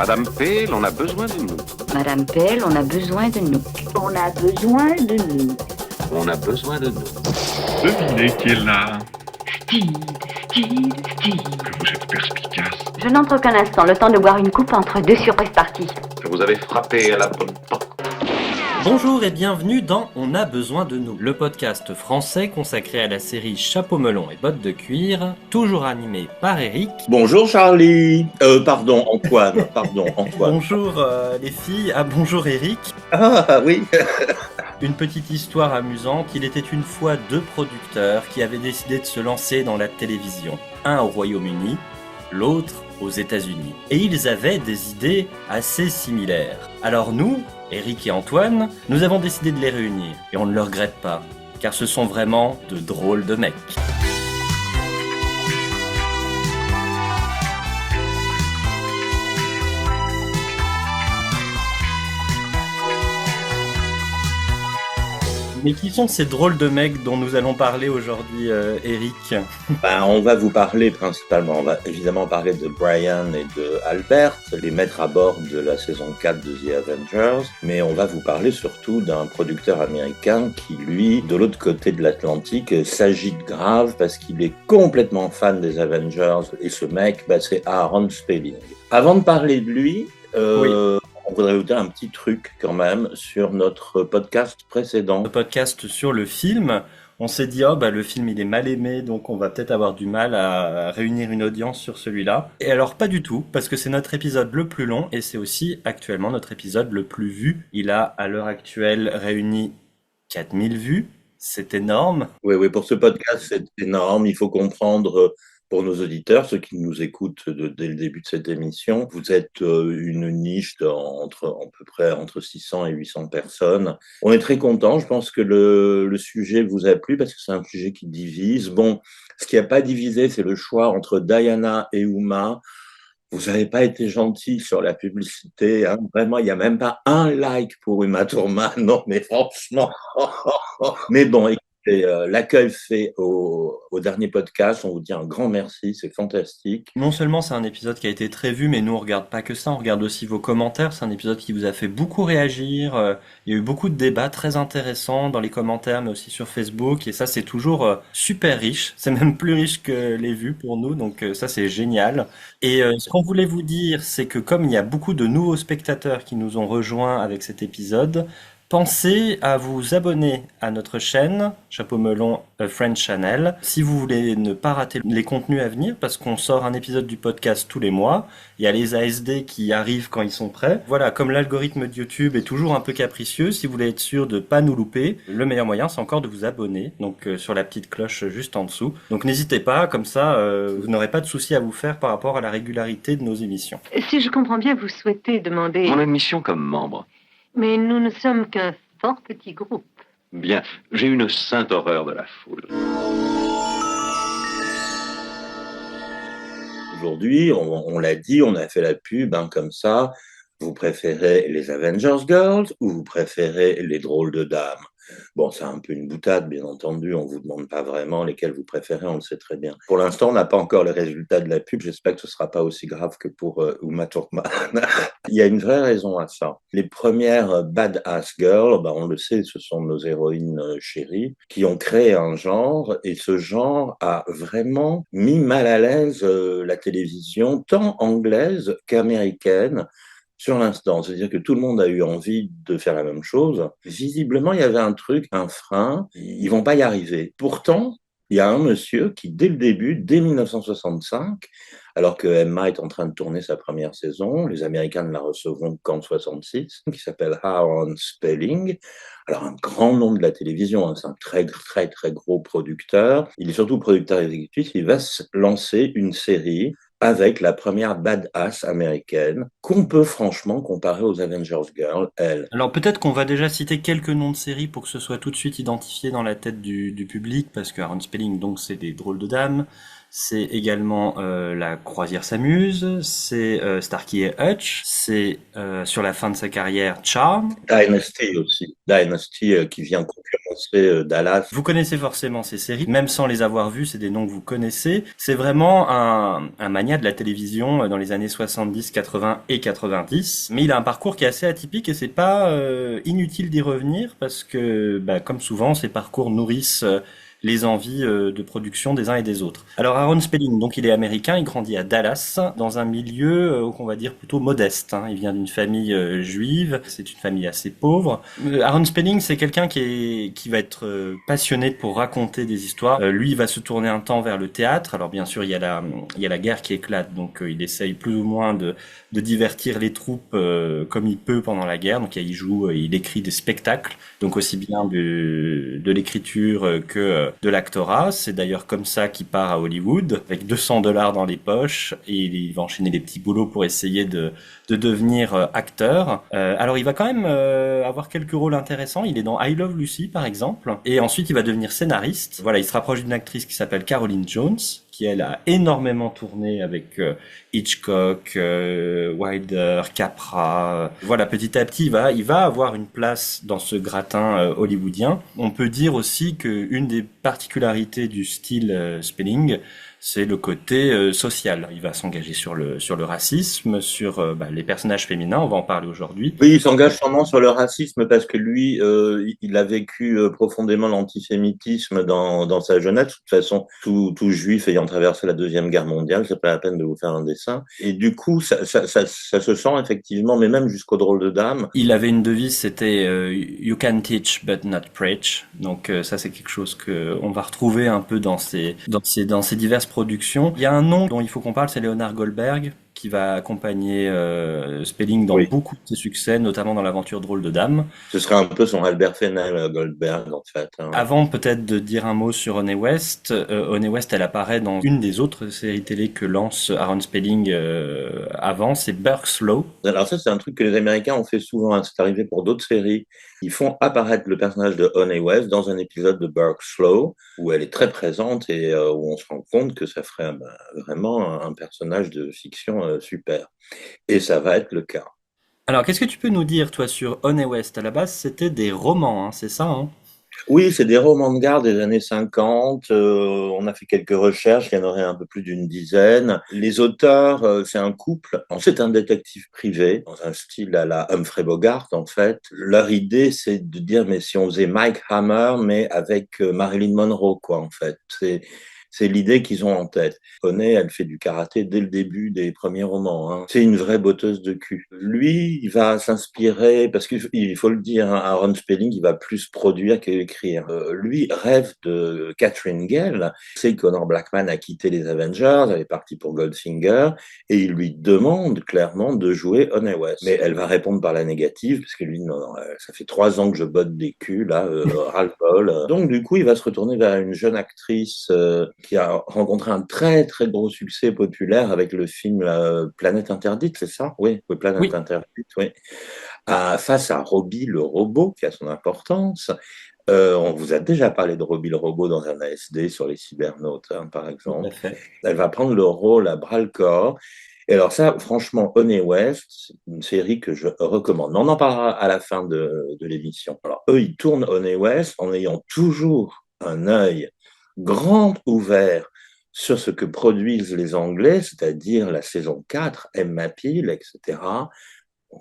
Madame Pale, on a besoin de nous. Madame Pell, on a besoin de nous. On a besoin de nous. On a besoin de nous. Devinez qui est là. Steve. Que vous êtes perspicace. Je n'entre qu'un instant, le temps de boire une coupe entre deux surprises parties. Que vous avez frappé à la bonne porte. Bonjour et bienvenue dans On a besoin de nous, le podcast français consacré à la série Chapeau melon et bottes de cuir, toujours animé par Eric. Bonjour Charlie. Pardon Antoine. Bonjour les filles. Ah bonjour Eric. Ah oui. Une petite histoire amusante, il était une fois deux producteurs qui avaient décidé de se lancer dans la télévision. Un au Royaume-Uni, l'autre aux États-Unis. Et ils avaient des idées assez similaires. Alors nous, Eric et Antoine, nous avons décidé de les réunir. Et on ne le regrette pas, car ce sont vraiment de drôles de mecs. Mais qui sont ces drôles de mecs dont nous allons parler aujourd'hui, Eric ? On va vous parler principalement, on va évidemment parler de Brian et de Albert, les mettre à bord de la saison 4 de The Avengers, mais on va vous parler surtout d'un producteur américain qui, lui, de l'autre côté de l'Atlantique, s'agite grave parce qu'il est complètement fan des Avengers, et ce mec, c'est Aaron Spelling. Avant de parler de lui, on voudrait vous dire un petit truc quand même sur notre podcast précédent. Le podcast sur le film, on s'est dit le film il est mal aimé, donc on va peut-être avoir du mal à réunir une audience sur celui-là. Et alors pas du tout, parce que c'est notre épisode le plus long et c'est aussi actuellement notre épisode le plus vu. Il a à l'heure actuelle réuni 4000 vues, c'est énorme. Oui, pour ce podcast c'est énorme, il faut comprendre... Pour nos auditeurs, ceux qui nous écoutent dès le début de cette émission, vous êtes une niche à peu près entre 600 et 800 personnes. On est très contents, je pense que le sujet vous a plu parce que c'est un sujet qui divise. Bon, ce qui n'a pas divisé, c'est le choix entre Diana et Uma. Vous n'avez pas été gentil sur la publicité, hein. Vraiment, il n'y a même pas un like pour Uma Thurman, non mais franchement. Mais bon, et l'accueil fait au dernier podcast, on vous dit un grand merci, c'est fantastique. Non seulement c'est un épisode qui a été très vu, mais nous on regarde pas que ça, on regarde aussi vos commentaires. C'est un épisode qui vous a fait beaucoup réagir, il y a eu beaucoup de débats très intéressants dans les commentaires, mais aussi sur Facebook, et ça c'est toujours super riche, c'est même plus riche que les vues pour nous, donc ça c'est génial. Et ce qu'on voulait vous dire, c'est que comme il y a beaucoup de nouveaux spectateurs qui nous ont rejoints avec cet épisode, pensez à vous abonner à notre chaîne, Chapeau Melon French Channel, si vous voulez ne pas rater les contenus à venir, parce qu'on sort un épisode du podcast tous les mois. Il y a les ASD qui arrivent quand ils sont prêts. Voilà, comme l'algorithme de YouTube est toujours un peu capricieux, si vous voulez être sûr de ne pas nous louper, le meilleur moyen c'est encore de vous abonner, donc sur la petite cloche juste en dessous. Donc n'hésitez pas, comme ça vous n'aurez pas de soucis à vous faire par rapport à la régularité de nos émissions. Si je comprends bien, vous souhaitez demander... Mon admission comme membre. Mais nous ne sommes qu'un fort petit groupe. Bien, j'ai une sainte horreur de la foule. Aujourd'hui, on l'a dit, on a fait la pub comme ça. Vous préférez les Avengers Girls ou vous préférez les drôles de dames? Bon, c'est un peu une boutade, bien entendu. On ne vous demande pas vraiment lesquels vous préférez, on le sait très bien. Pour l'instant, on n'a pas encore les résultats de la pub. J'espère que ce ne sera pas aussi grave que pour Uma Thurman. Il y a une vraie raison à ça. Les premières badass girls, on le sait, ce sont nos héroïnes chéries qui ont créé un genre, et ce genre a vraiment mis mal à l'aise la télévision, tant anglaise qu'américaine, sur l'instant. C'est-à-dire que tout le monde a eu envie de faire la même chose. Visiblement, il y avait un truc, un frein. Ils vont pas y arriver. Pourtant, il y a un monsieur qui, dès le début, dès 1965, alors que Emma est en train de tourner sa première saison, les Américains ne la recevront qu'en 66, qui s'appelle Aaron Spelling. Alors, un grand nom de la télévision, c'est un très, très, très gros producteur. Il est surtout producteur exécutif. Il va se lancer une série avec la première badass américaine qu'on peut franchement comparer aux Avengers Girls, elle. Alors peut-être qu'on va déjà citer quelques noms de séries pour que ce soit tout de suite identifié dans la tête du public, parce que Aaron Spelling, donc c'est des drôles de dames. C'est également La croisière s'amuse, c'est Starkey et Hutch, c'est sur la fin de sa carrière Charm. Dynasty aussi. Dynasty qui vient concurrencer Dallas. Vous connaissez forcément ces séries, même sans les avoir vues, c'est des noms que vous connaissez. C'est vraiment un mania de la télévision dans les années 70, 80 et 90. Mais il a un parcours qui est assez atypique et c'est pas inutile d'y revenir parce que, comme souvent, ces parcours nourrissent les envies de production des uns et des autres. Alors Aaron Spelling, donc il est américain, il grandit à Dallas, dans un milieu qu'on va dire plutôt modeste. Il vient d'une famille juive, c'est une famille assez pauvre. Aaron Spelling, c'est quelqu'un qui va être passionné pour raconter des histoires. Lui, il va se tourner un temps vers le théâtre. Alors bien sûr, il y a la guerre qui éclate, donc il essaye plus ou moins de divertir les troupes comme il peut pendant la guerre. Donc il joue, il écrit des spectacles, donc aussi bien de l'écriture que de l'actorat. C'est d'ailleurs comme ça qu'il part à Hollywood, avec $200 dans les poches, et il va enchaîner les petits boulots pour essayer de devenir acteur. Alors il va quand même avoir quelques rôles intéressants. Il est dans I Love Lucy par exemple, et ensuite il va devenir scénariste. Voilà, il se rapproche d'une actrice qui s'appelle Caroline Jones, qui elle a énormément tourné avec Hitchcock, Wilder, Capra. Voilà, petit à petit, il va avoir une place dans ce gratin hollywoodien. On peut dire aussi qu'une des particularités du style Spelling, c'est le côté social. Il va s'engager sur le racisme, sur les personnages féminins, on va en parler aujourd'hui. Oui, il s'engage sûrement sur le racisme parce que lui, il a vécu profondément l'antisémitisme dans sa jeunesse. De toute façon, tout juif ayant traversé la Deuxième Guerre mondiale, c'est pas la peine de vous faire un dessin. Et du coup, ça se sent effectivement, mais même jusqu'au drôle de dame. Il avait une devise, c'était You can teach but not preach. Donc ça, c'est quelque chose que on va retrouver un peu dans ces diverses productions. Il y a un nom dont il faut qu'on parle, c'est Leonard Goldberg, qui va accompagner Spelling dans beaucoup de ses succès, notamment dans l'aventure Drôle de Dame. Ce serait un peu son Albert Fennell, Goldberg, en fait. Avant peut-être de dire un mot sur Honey West, Honey West, elle apparaît dans une des autres séries télé que lance Aaron Spelling avant, c'est Burke's Law. Alors ça, c'est un truc que les Américains ont fait souvent, hein. C'est arrivé pour d'autres séries. Ils font apparaître le personnage de Honey West dans un épisode de Burke's Law, où elle est très présente et où on se rend compte que ça ferait vraiment un personnage de fiction super. Et ça va être le cas. Alors, qu'est-ce que tu peux nous dire, toi, sur Honey West? À la base, c'était des romans, hein, c'est ça, hein? Oui, c'est des romans de gare des années 50. On a fait quelques recherches, il y en aurait un peu plus d'une dizaine. Les auteurs, c'est un couple. C'est un détective privé, dans un style à la Humphrey Bogart, en fait. Leur idée, c'est de dire, mais si on faisait Mike Hammer, mais avec Marilyn Monroe, quoi, en fait. C'est l'idée qu'ils ont en tête. Honey, elle fait du karaté dès le début des premiers romans. Hein. C'est une vraie botteuse de cul. Lui, il va s'inspirer, parce qu'il faut le dire, hein, Aaron Spelling, il va plus produire qu'écrire. Lui rêve de Catherine Gale. C'est que Connor Blackman a quitté les Avengers, elle est partie pour Goldfinger, et il lui demande clairement de jouer Honey West. Mais elle va répondre par la négative, parce que lui, non, ça fait 3 ans que je botte des culs, là, ras-le-bol. Donc, du coup, il va se retourner vers une jeune actrice qui a rencontré un très très gros succès populaire avec le film Planète Interdite, c'est ça? Oui, Planète Interdite, oui. Face à Robbie le robot, qui a son importance. On vous a déjà parlé de Robbie le robot dans un ASD sur les cybernautes, hein, par exemple. Elle va prendre le rôle à bras-le-corps. Et alors ça, franchement, Honey West, c'est une série que je recommande. Mais on en parlera à la fin de l'émission. Alors eux, ils tournent Honey West en ayant toujours un œil grand ouvert sur ce que produisent les Anglais, c'est-à-dire la saison 4, Emma Peel, etc.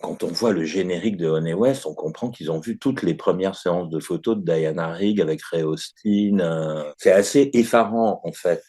Quand on voit le générique de Honey West, on comprend qu'ils ont vu toutes les premières séances de photos de Diana Rigg avec Ray Austin. C'est assez effarant, en fait.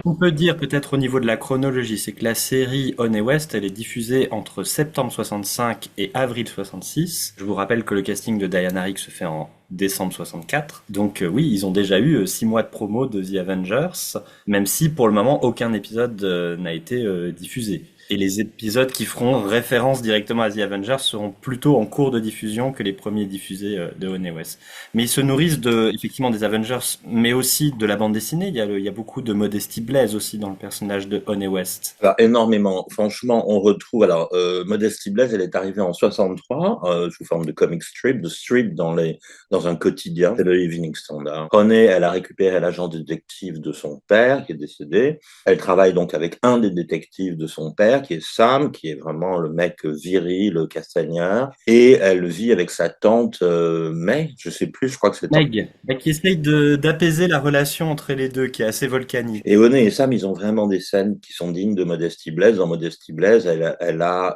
On peut dire peut-être au niveau de la chronologie, c'est que la série Honey West, elle est diffusée entre septembre 65 et avril 66. Je vous rappelle que le casting de Diana Rigg se fait en décembre 64. Donc oui, ils ont déjà eu 6 mois de promo de The Avengers, même si pour le moment aucun épisode n'a été diffusé. Et les épisodes qui feront référence directement à The Avengers seront plutôt en cours de diffusion que les premiers diffusés de Honey West. Mais ils se nourrissent effectivement des Avengers, mais aussi de la bande dessinée. Il y a beaucoup de Modesty Blaise aussi dans le personnage de Honey West. Alors, énormément. Franchement, on retrouve. Alors, Modesty Blaise, elle est arrivée en 63 sous forme de comic strip, dans un quotidien, c'est le Evening Standard. Honey, elle a récupéré l'agent détective de son père qui est décédé. Elle travaille donc avec un des détectives de son père, qui est Sam, qui est vraiment le mec viril, castagnard, et elle vit avec sa tante May, je sais plus, je crois que c'est Meg, qui essaye d'apaiser la relation entre les deux, qui est assez volcanique. Et Honey et Sam, ils ont vraiment des scènes qui sont dignes de Modesty Blaise. Dans Modesty Blaise, elle a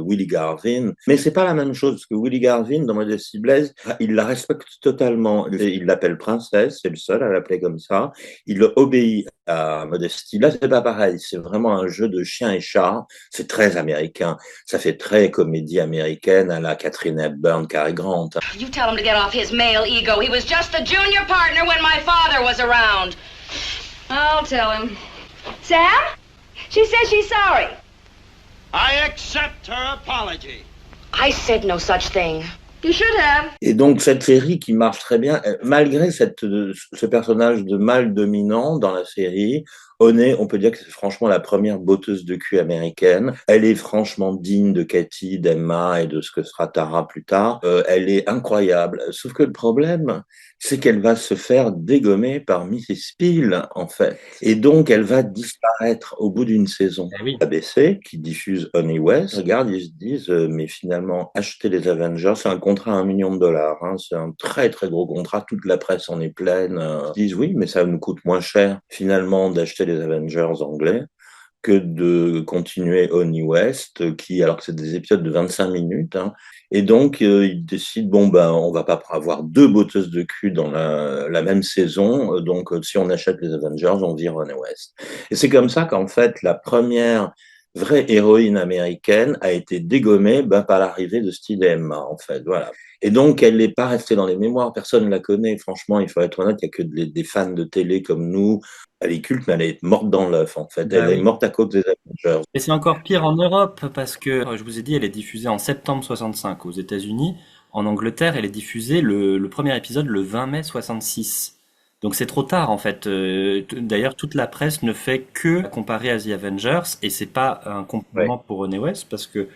Willie Garvin, mais c'est pas la même chose, parce que Willie Garvin, dans Modesty Blaise, il la respecte totalement. Il l'appelle princesse, c'est le seul à l'appeler comme ça. Il obéit à Modesty. Là, c'est pas pareil. C'est vraiment un jeu de chien et chat. C'est très américain. Ça fait très comédie américaine à la Katharine Hepburn, Cary Grant. You tell him to get off his male ego. He was just the junior partner when my father was around. I'll tell him. Sam? She says she's sorry. I accept her apology. I said no such thing. You should have. Et donc, cette série qui marche très bien, malgré ce personnage de mâle dominant dans la série, Honey, on peut dire que c'est franchement la première botteuse de cul américaine. Elle est franchement digne de Katie, d'Emma et de ce que sera Tara plus tard. Elle est incroyable. Sauf que le problème, c'est qu'elle va se faire dégommer par Mrs. Peel, en fait. Et donc, elle va disparaître au bout d'une saison. Eh oui. ABC, qui diffuse Honey West, regarde, ils se disent, mais finalement, acheter les Avengers, c'est un contrat à $1 million. Hein. C'est un très, très gros contrat. Toute la presse en est pleine. Ils disent, oui, mais ça nous coûte moins cher, finalement, d'acheter les Avengers anglais que de continuer Honey West, alors que c'est des épisodes de 25 minutes, hein. Et donc, ils décident, on va pas avoir 2 botteuses de cul dans la même saison, donc si on achète les Avengers, on vire Honey West. Et c'est comme ça qu'en fait, la première vraie héroïne américaine a été dégommée par l'arrivée de Steve et Emma, en fait, voilà. Et donc, elle n'est pas restée dans les mémoires, personne ne la connaît, franchement, il faut être honnête, il n'y a que des fans de télé comme nous. Elle est culte, mais elle est morte dans l'œuf, en fait. Elle est morte à cause des Avengers. Et c'est encore pire en Europe, parce que, je vous ai dit, elle est diffusée en septembre 65 aux États-Unis. En Angleterre, elle est diffusée le premier épisode le 20 mai 66. Donc c'est trop tard en fait. D'ailleurs, toute la presse ne fait que comparer à The Avengers, et c'est pas un compliment pour Honey West, parce que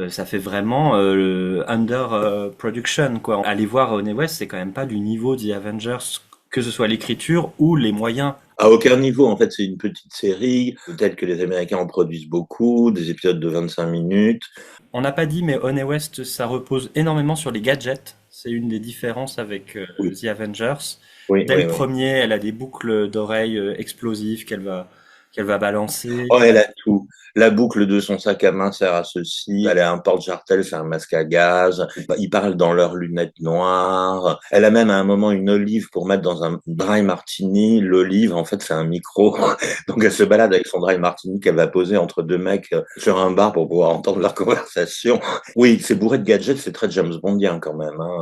ça fait vraiment under production, quoi. Aller voir Honey West, c'est quand même pas du niveau The Avengers, que ce soit l'écriture ou les moyens. À aucun niveau, en fait, c'est une petite série. Peut-être que les Américains en produisent beaucoup, des épisodes de 25 minutes. On n'a pas dit, mais Honey West, ça repose énormément sur les gadgets. C'est une des différences avec The Avengers. Dès le premier, elle a des boucles d'oreilles explosives qu'elle va balancer. Oh, elle a tout. La boucle de son sac à main sert à ceci. Elle a un porte-jartel, c'est un masque à gaz. Ils parlent dans leurs lunettes noires. Elle a même à un moment une olive pour mettre dans un dry martini. L'olive, en fait, c'est un micro. Donc, elle se balade avec son dry martini qu'elle va poser entre 2 mecs sur un bar pour pouvoir entendre leur conversation. Oui, c'est bourré de gadgets, c'est très James Bondien quand même. Hein.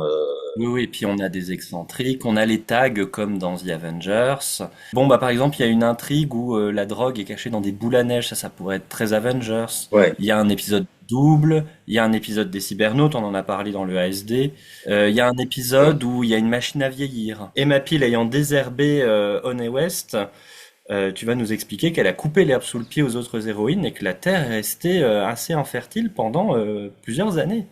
Oui, et puis on a des excentriques, on a les tags comme dans The Avengers. Par exemple, il y a une intrigue où la drogue est cachée dans des boules à neige, ça pourrait être très Avengers. Ouais. Il y a un épisode double, il y a un épisode des cybernautes, on en a parlé dans le ASD. Il y a un épisode où il y a une machine à vieillir. Emma Peel ayant désherbé Honey West, tu vas nous expliquer qu'elle a coupé l'herbe sous le pied aux autres héroïnes et que la Terre est restée assez infertile pendant plusieurs années.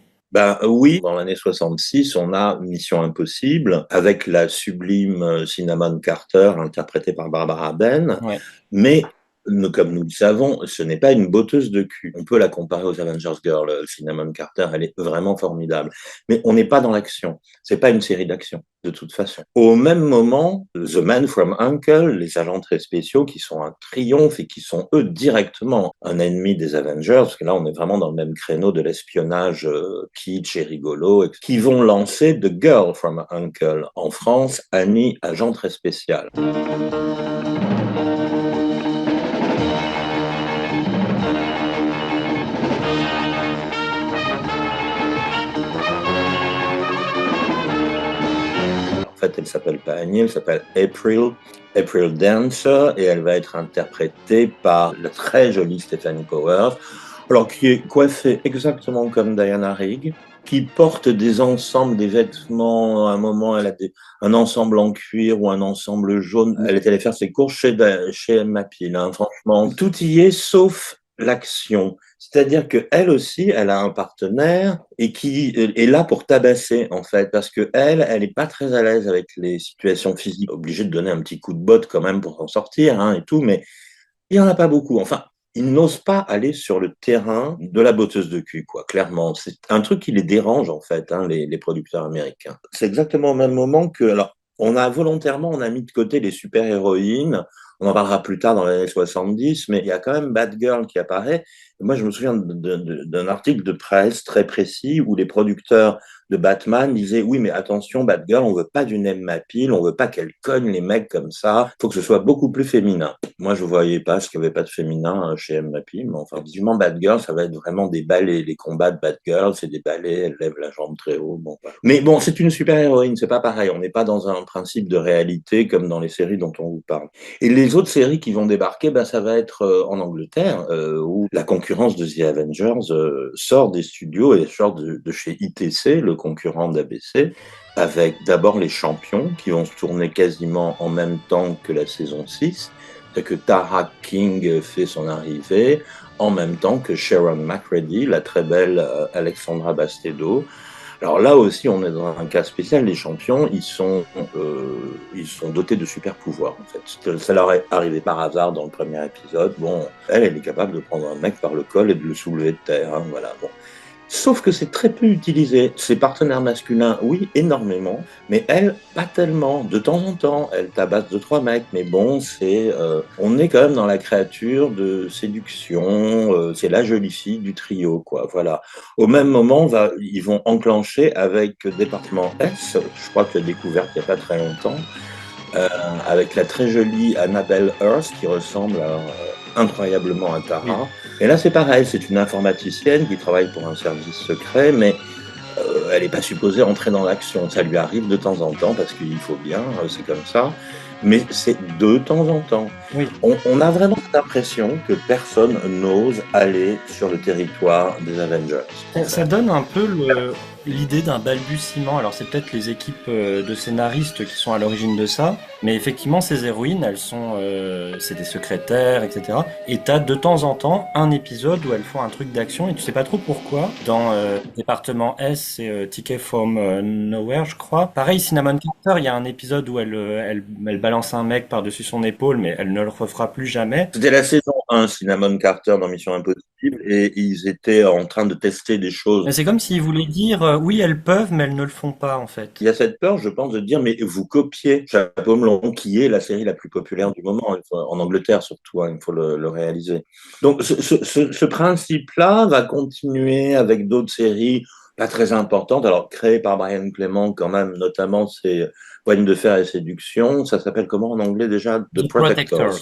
Oui, dans l'année 66, on a Mission Impossible avec la sublime Cinnamon Carter interprétée par Barbara Ben. Ouais. Mais comme nous le savons, ce n'est pas une botteuse de cul. On peut la comparer aux Avengers Girl. Cinnamon Carter, elle est vraiment formidable. Mais on n'est pas dans l'action. C'est pas une série d'action, de toute façon. Au même moment, The Man from U.N.C.L.E., les agents très spéciaux qui sont un triomphe et qui sont eux directement un ennemi des Avengers, parce que là on est vraiment dans le même créneau de l'espionnage kitsch et rigolo, qui vont lancer The Girl from U.N.C.L.E. en France, Annie, agent très spécial. Elle s'appelle pas Annie, elle s'appelle April Dance, et elle va être interprétée par la très jolie Stephanie Powers. Alors, qui est coiffée exactement comme Diana Rigg, qui porte des ensembles, des vêtements. À un moment, elle a un ensemble en cuir ou un ensemble jaune. Elle est allée faire ses courses chez Emma Peel, hein. Franchement, tout y est sauf l'action. C'est-à-dire que elle aussi, elle a un partenaire et qui est là pour tabasser, en fait, parce que elle est pas très à l'aise avec les situations physiques, obligée de donner un petit coup de botte quand même pour s'en sortir, hein, et tout, mais il y en a pas beaucoup. Enfin, ils n'osent pas aller sur le terrain de la botteuse de cul, quoi, clairement. C'est un truc qui les dérange, en fait, hein, les producteurs américains. C'est exactement au même moment que, alors, on a mis de côté les super-héroïnes. On en parlera plus tard dans les années 70, mais il y a quand même Batgirl qui apparaît. Et moi, je me souviens d'un article de presse très précis où les producteurs de Batman disaient, oui, mais attention, Batgirl, on veut pas d'une Emma Peel, on veut pas qu'elle cogne les mecs comme ça. Il faut que ce soit beaucoup plus féminin. Moi, je voyais pas ce qu'il n'y avait pas de féminin chez Emma Peel, mais enfin, visiblement, Batgirl, ça va être vraiment des ballets. Les combats de Batgirl, c'est des ballets, elle lève la jambe très haut. Bon, voilà. Mais bon, c'est une super-héroïne, c'est pas pareil. On n'est pas dans un principe de réalité comme dans les séries dont on vous parle. Et les autres séries qui vont débarquer, ben, ça va être en Angleterre, où la concurrence de The Avengers sort des studios et sort de chez ITC, le concurrent d'ABC, avec d'abord les champions qui vont se tourner quasiment en même temps que la saison 6. C'est que Tara King fait son arrivée en même temps que Sharon McReady, la très belle Alexandra Bastedo. Alors là aussi, on est dans un cas spécial. Les champions, ils sont dotés de super pouvoirs, en fait. Ça leur est arrivé par hasard dans le premier épisode. Bon, elle est capable de prendre un mec par le col et de le soulever de terre, hein, voilà. Bon. Sauf que c'est très peu utilisé. Ses partenaires masculins, oui, énormément, mais elle, pas tellement. De temps en temps, elle tabasse 2-3 mecs, mais bon, on est quand même dans la créature de séduction, c'est la jolie fille du trio, quoi, voilà. Au même moment, ils vont enclencher avec Département S, je crois que tu as découvert il n'y a pas très longtemps, avec la très jolie Annabelle Hurst, qui ressemble incroyablement à Tara. Oui. Et là, c'est pareil, c'est une informaticienne qui travaille pour un service secret, mais elle n'est pas supposée entrer dans l'action. Ça lui arrive de temps en temps, parce qu'il faut bien, c'est comme ça, mais c'est de temps en temps. Oui. On a vraiment l'impression que personne n'ose aller sur le territoire des Avengers. Ça donne un peu l'idée d'un balbutiement. Alors c'est peut-être les équipes de scénaristes qui sont à l'origine de ça, mais effectivement ces héroïnes, elles sont, c'est des secrétaires, etc. Et t'as de temps en temps un épisode où elles font un truc d'action et tu sais pas trop pourquoi. Dans Département S, c'est Ticket from Nowhere, je crois. Pareil, Cinnamon Carter, il y a un épisode où elle balance un mec par-dessus son épaule, mais elle ne le refera plus jamais. C'était la saison 1, Cinnamon Carter dans Mission Impossible, et ils étaient en train de tester des choses. Mais c'est comme s'ils voulaient dire, oui, elles peuvent, mais elles ne le font pas, en fait. Il y a cette peur, je pense, de dire, mais vous copiez Chapeau melon, qui est la série la plus populaire du moment, en Angleterre surtout, hein, il faut le réaliser. Donc ce principe-là va continuer avec d'autres séries pas très importantes, alors créées par Brian Clement quand même, notamment c'est Poigne de fer et séduction, ça s'appelle comment en anglais déjà? The Protectors.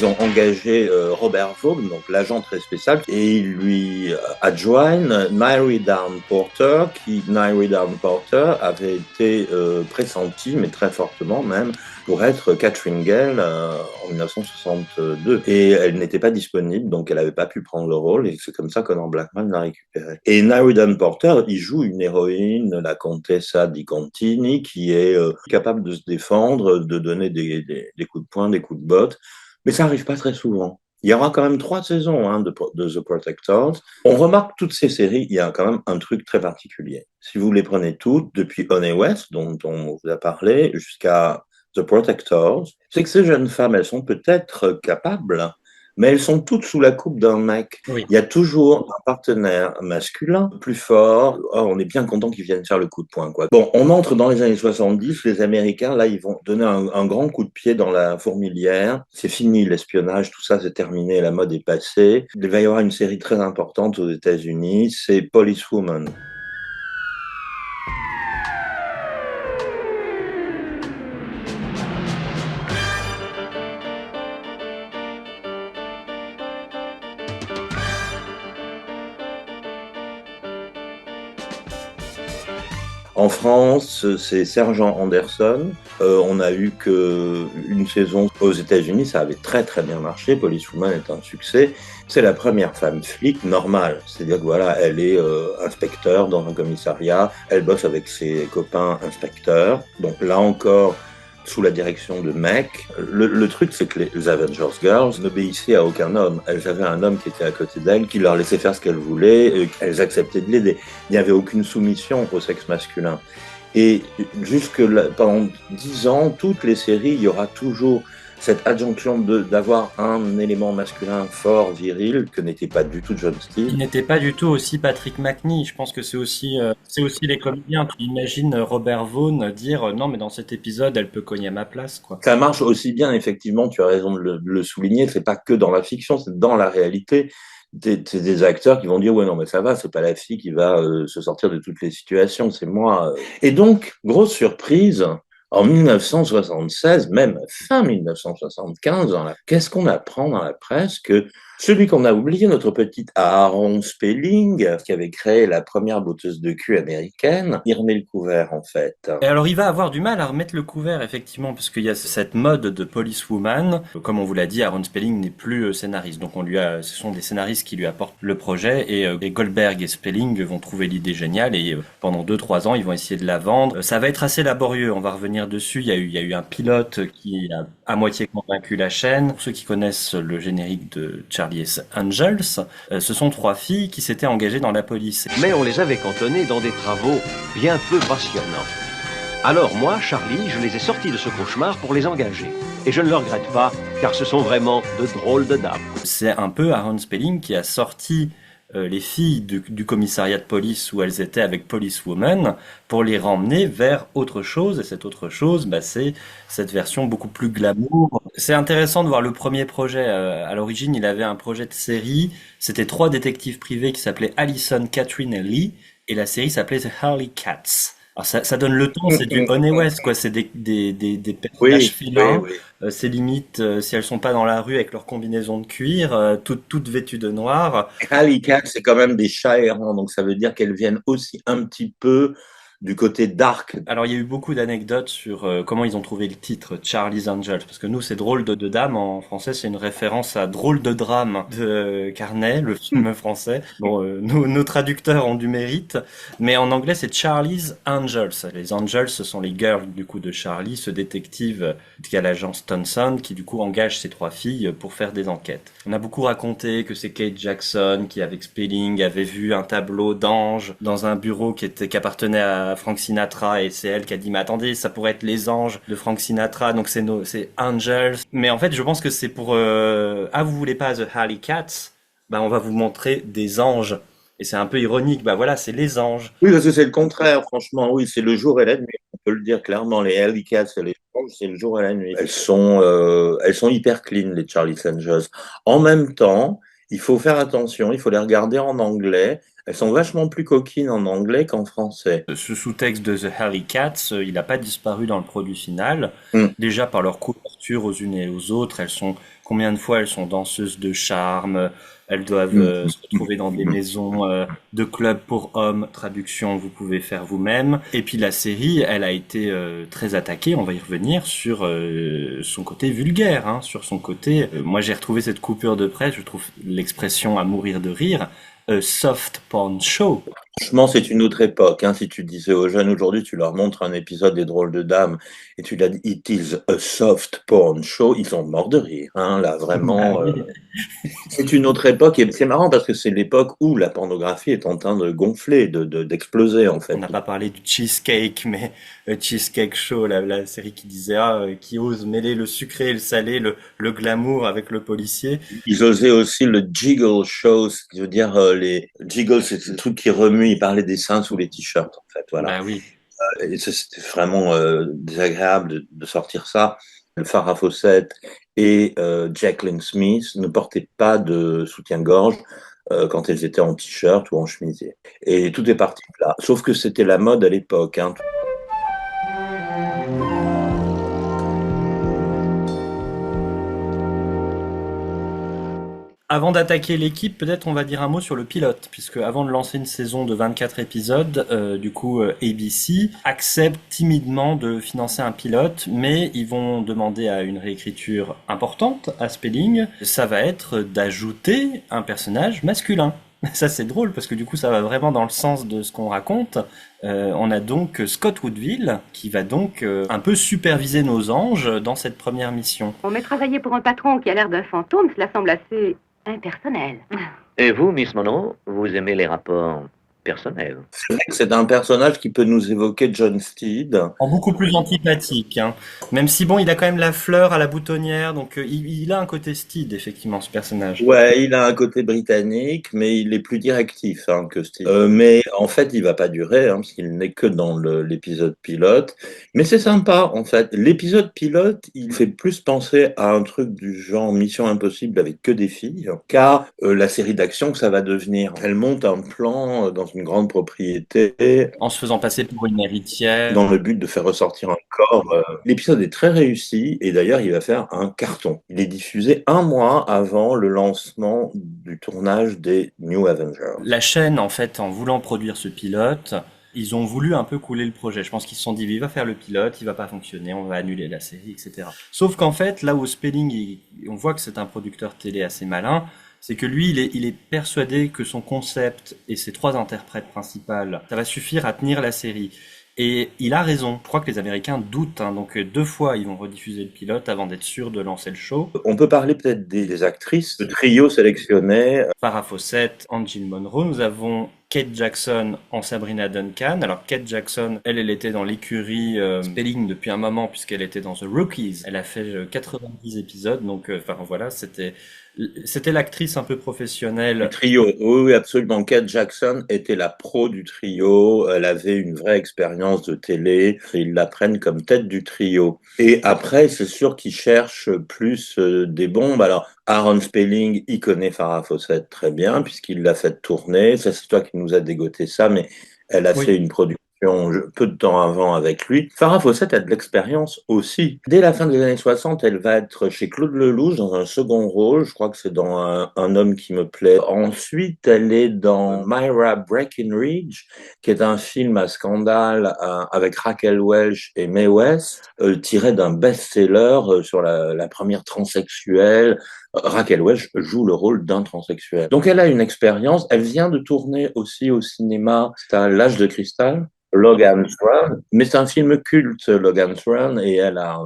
Ils ont engagé Robert Vaughn, donc l'agent très spécial, et ils lui adjoignent Nairi Down Porter, qui, Nairi Down Porter, avait été pressentie, mais très fortement même, pour être Catherine Gale en 1962. Et elle n'était pas disponible, donc elle n'avait pas pu prendre le rôle, et c'est comme ça Conor Blackman l'a récupéré. Et Nairi Down Porter, il joue une héroïne, la Contessa di Contini, qui est capable de se défendre, de donner des coups de poing, des coups de botte, mais ça n'arrive pas très souvent. Il y aura quand même 3 saisons hein, de The Protectors. On remarque toutes ces séries, il y a quand même un truc très particulier. Si vous les prenez toutes, depuis Honey West, dont on vous a parlé, jusqu'à The Protectors, c'est que ces jeunes femmes, elles sont peut-être capables, mais elles sont toutes sous la coupe d'un mec. Oui. Il y a toujours un partenaire masculin plus fort. Oh, on est bien content qu'ils viennent faire le coup de poing, quoi. Bon, on entre dans les années 70. Les Américains, là, ils vont donner un grand coup de pied dans la fourmilière. C'est fini, l'espionnage, tout ça, c'est terminé. La mode est passée. Il va y avoir une série très importante aux États-Unis. C'est Policewoman. En France, c'est Sergent Anderson. On a eu qu'une saison aux États-Unis, ça avait très très bien marché. Policewoman est un succès. C'est la première femme flic normale, c'est-à-dire que voilà, elle est inspecteur dans un commissariat, elle bosse avec ses copains inspecteurs. Donc là encore, sous la direction de mecs. Le truc, c'est que les Avengers Girls n'obéissaient à aucun homme. Elles avaient un homme qui était à côté d'elles, qui leur laissait faire ce qu'elles voulaient, elles acceptaient de l'aider. Il n'y avait aucune soumission au sexe masculin. Et pendant 10 ans, toutes les séries, il y aura toujours cette adjonction d'avoir un élément masculin fort, viril, que n'était pas du tout John Steele. Qui n'était pas du tout aussi Patrick Macnee. Je pense que c'est aussi les comédiens qui imaginent Robert Vaughn dire non, mais dans cet épisode, elle peut cogner à ma place, quoi. Ça marche aussi bien, effectivement, tu as raison de le souligner, c'est pas que dans la fiction, c'est dans la réalité. C'est des acteurs qui vont dire ouais non mais ça va, c'est pas la fille qui va se sortir de toutes les situations, c'est moi. Et donc grosse surprise, en 1976, même fin 1975, qu'est-ce qu'on apprend dans la presse que celui qu'on a oublié, notre petit Aaron Spelling, qui avait créé la première botteuse de cul américaine, il remet le couvert en fait. Et alors il va avoir du mal à remettre le couvert effectivement parce qu'il y a cette mode de policewoman. Comme on vous l'a dit, Aaron Spelling n'est plus scénariste, donc ce sont des scénaristes qui lui apportent le projet et Goldberg et Spelling vont trouver l'idée géniale et pendant 2-3 ans ils vont essayer de la vendre. Ça va être assez laborieux, on va revenir dessus. Il y a eu un pilote qui a à moitié convaincu la chaîne. Pour ceux qui connaissent le générique de Charlie's Angels, ce sont 3 filles qui s'étaient engagées dans la police. Mais on les avait cantonnées dans des travaux bien peu passionnants. Alors moi, Charlie, je les ai sortis de ce cauchemar pour les engager. Et je ne le regrette pas, car ce sont vraiment de drôles de dames. C'est un peu Aaron Spelling qui a sorti les filles du commissariat de police où elles étaient avec Policewoman pour les ramener vers autre chose. Et cette autre chose, c'est cette version beaucoup plus glamour. C'est intéressant de voir le premier projet. À l'origine, il avait un projet de série. C'était 3 détectives privés qui s'appelaient Allison, Catherine et Lee. Et la série s'appelait The Harley Cats. Alors ça donne le ton, c'est du Honey West, quoi. C'est des personnages filins. Oui. C'est limite, si elles sont pas dans la rue avec leur combinaison de cuir, toutes vêtues de noir. Alley Cat, c'est quand même des chats errants, donc ça veut dire qu'elles viennent aussi un petit peu du côté dark. Alors il y a eu beaucoup d'anecdotes sur comment ils ont trouvé le titre Charlie's Angels, parce que nous c'est Drôle de dame en français, c'est une référence à Drôle de drame de Carnet, le film français. Bon, nos traducteurs ont du mérite, mais en anglais c'est Charlie's Angels. Les Angels, ce sont les girls du coup de Charlie, ce détective qui a l'agence Thompson, qui du coup engage ces 3 filles pour faire des enquêtes. On a beaucoup raconté que c'est Kate Jackson qui avec Spelling avait vu un tableau d'anges dans un bureau qui appartenait à Frank Sinatra et c'est elle qui a dit mais attendez, ça pourrait être les anges de Frank Sinatra, donc c'est Angels. Mais en fait je pense que c'est pour vous voulez pas The Harley Cats, on va vous montrer des anges et c'est un peu ironique, voilà c'est les anges. Oui parce que c'est le contraire, franchement, oui c'est le jour et la nuit, on peut le dire clairement, les Harley Cats et les anges c'est le jour et la nuit. Elles sont hyper clean les Charlie's Angels. En même temps, il faut faire attention, il faut les regarder en anglais. Elles sont vachement plus coquines en anglais qu'en français. Ce sous-texte de The Harley Cats, il n'a pas disparu dans le produit final. Déjà par leur couverture aux unes et aux autres, combien de fois elles sont danseuses de charme, elles doivent se retrouver dans des maisons de clubs pour hommes, traduction vous pouvez faire vous-même. Et puis la série, elle a été très attaquée, on va y revenir, sur son côté vulgaire, sur son côté... moi j'ai retrouvé cette coupure de presse, je trouve l'expression à mourir de rire, soft porn show. Franchement, c'est une autre époque. Si tu disais aux jeunes aujourd'hui, tu leur montres un épisode des Drôles de Dames et tu leur dis It is a soft porn show, ils sont morts de rire. Là, vraiment, c'est une autre époque et c'est marrant parce que c'est l'époque où la pornographie est en train de gonfler, d'exploser en fait. On n'a pas parlé du Cheesecake, mais Cheesecake Show, la série qui disait qui ose mêler le sucré et le salé, le glamour avec le policier. Ils osaient aussi le Jiggle Show, ce qui veut dire les Jiggle, c'est le truc qui remue. Il parlait des seins sous les t-shirts, en fait. Voilà. Oui. Et c'était vraiment désagréable de sortir ça. Farrah Fawcett et Jacqueline Smith ne portaient pas de soutien-gorge quand elles étaient en t-shirt ou en chemisier. Et tout est parti de là. Sauf que c'était la mode à l'époque. Avant d'attaquer l'équipe, peut-être on va dire un mot sur le pilote, puisque avant de lancer une saison de 24 épisodes, ABC accepte timidement de financer un pilote, mais ils vont demander à une réécriture importante à Spelling. Ça va être d'ajouter un personnage masculin. Ça c'est drôle parce que du coup ça va vraiment dans le sens de ce qu'on raconte. On a donc Scott Woodville qui va donc un peu superviser nos anges dans cette première mission. On met travailler pour un patron qui a l'air d'un fantôme, cela semble assez impersonnel. Et vous, Miss Monroe, vous aimez les rapports personnels? C'est vrai que c'est un personnage qui peut nous évoquer John Steed. En beaucoup plus antipathique, hein. Même si bon, il a quand même la fleur à la boutonnière, donc il a un côté Steed, effectivement, ce personnage. Ouais, il a un côté britannique, mais il est plus directif que Steed. Mais en fait, il va pas durer, parce qu'il n'est que dans l'épisode pilote. Mais c'est sympa, en fait. L'épisode pilote, il fait plus penser à un truc du genre Mission Impossible avec que des filles, qu'à la série d'action que ça va devenir. Elle monte un plan dans une grande propriété. En se faisant passer pour une héritière. Dans le but de faire ressortir un corps. L'épisode est très réussi et d'ailleurs il va faire un carton. Il est diffusé 1 mois avant le lancement du tournage des New Avengers. La chaîne, en fait, en voulant produire ce pilote, ils ont voulu un peu couler le projet. Je pense qu'ils se sont dit, il va faire le pilote, il va pas fonctionner, on va annuler la série, etc. Sauf qu'en fait, là où Spelling, on voit que c'est un producteur télé assez malin, c'est que lui, il est persuadé que son concept et ses 3 interprètes principales, ça va suffire à tenir la série. Et il a raison. Je crois que les Américains doutent, donc 2 fois ils vont rediffuser le pilote avant d'être sûrs de lancer le show. On peut parler peut-être des actrices. Le trio sélectionné. Farrah Fawcett, Angel Monroe. Nous avons Kate Jackson en Sabrina Duncan. Alors Kate Jackson, elle était dans l'écurie Spelling depuis un moment puisqu'elle était dans The Rookies. Elle a fait 90 épisodes, donc voilà, c'était l'actrice un peu professionnelle. Le trio, oui, absolument. Kate Jackson était la pro du trio. Elle avait une vraie expérience de télé. Ils la prennent comme tête du trio. Et après, c'est sûr qu'ils cherchent plus des bombes. Alors, Aaron Spelling, il connaît Farrah Fawcett très bien puisqu'il l'a fait tourner. Ça, c'est toi qui nous a dégoté ça, mais elle a fait une production peu de temps avant avec lui. Farrah Fawcett a de l'expérience aussi. Dès la fin des années 60, elle va être chez Claude Lelouch dans un second rôle. Je crois que c'est dans un homme qui me plaît. Ensuite, elle est dans Myra Breckinridge, qui est un film à scandale avec Raquel Welch et Mae West, tiré d'un best-seller sur la première transsexuelle. Raquel Welch joue le rôle d'un transsexuel. Donc elle a une expérience. Elle vient de tourner aussi au cinéma. C'est à L'Âge de cristal. Logan's Run, mais c'est un film culte, Logan's Run, et elle a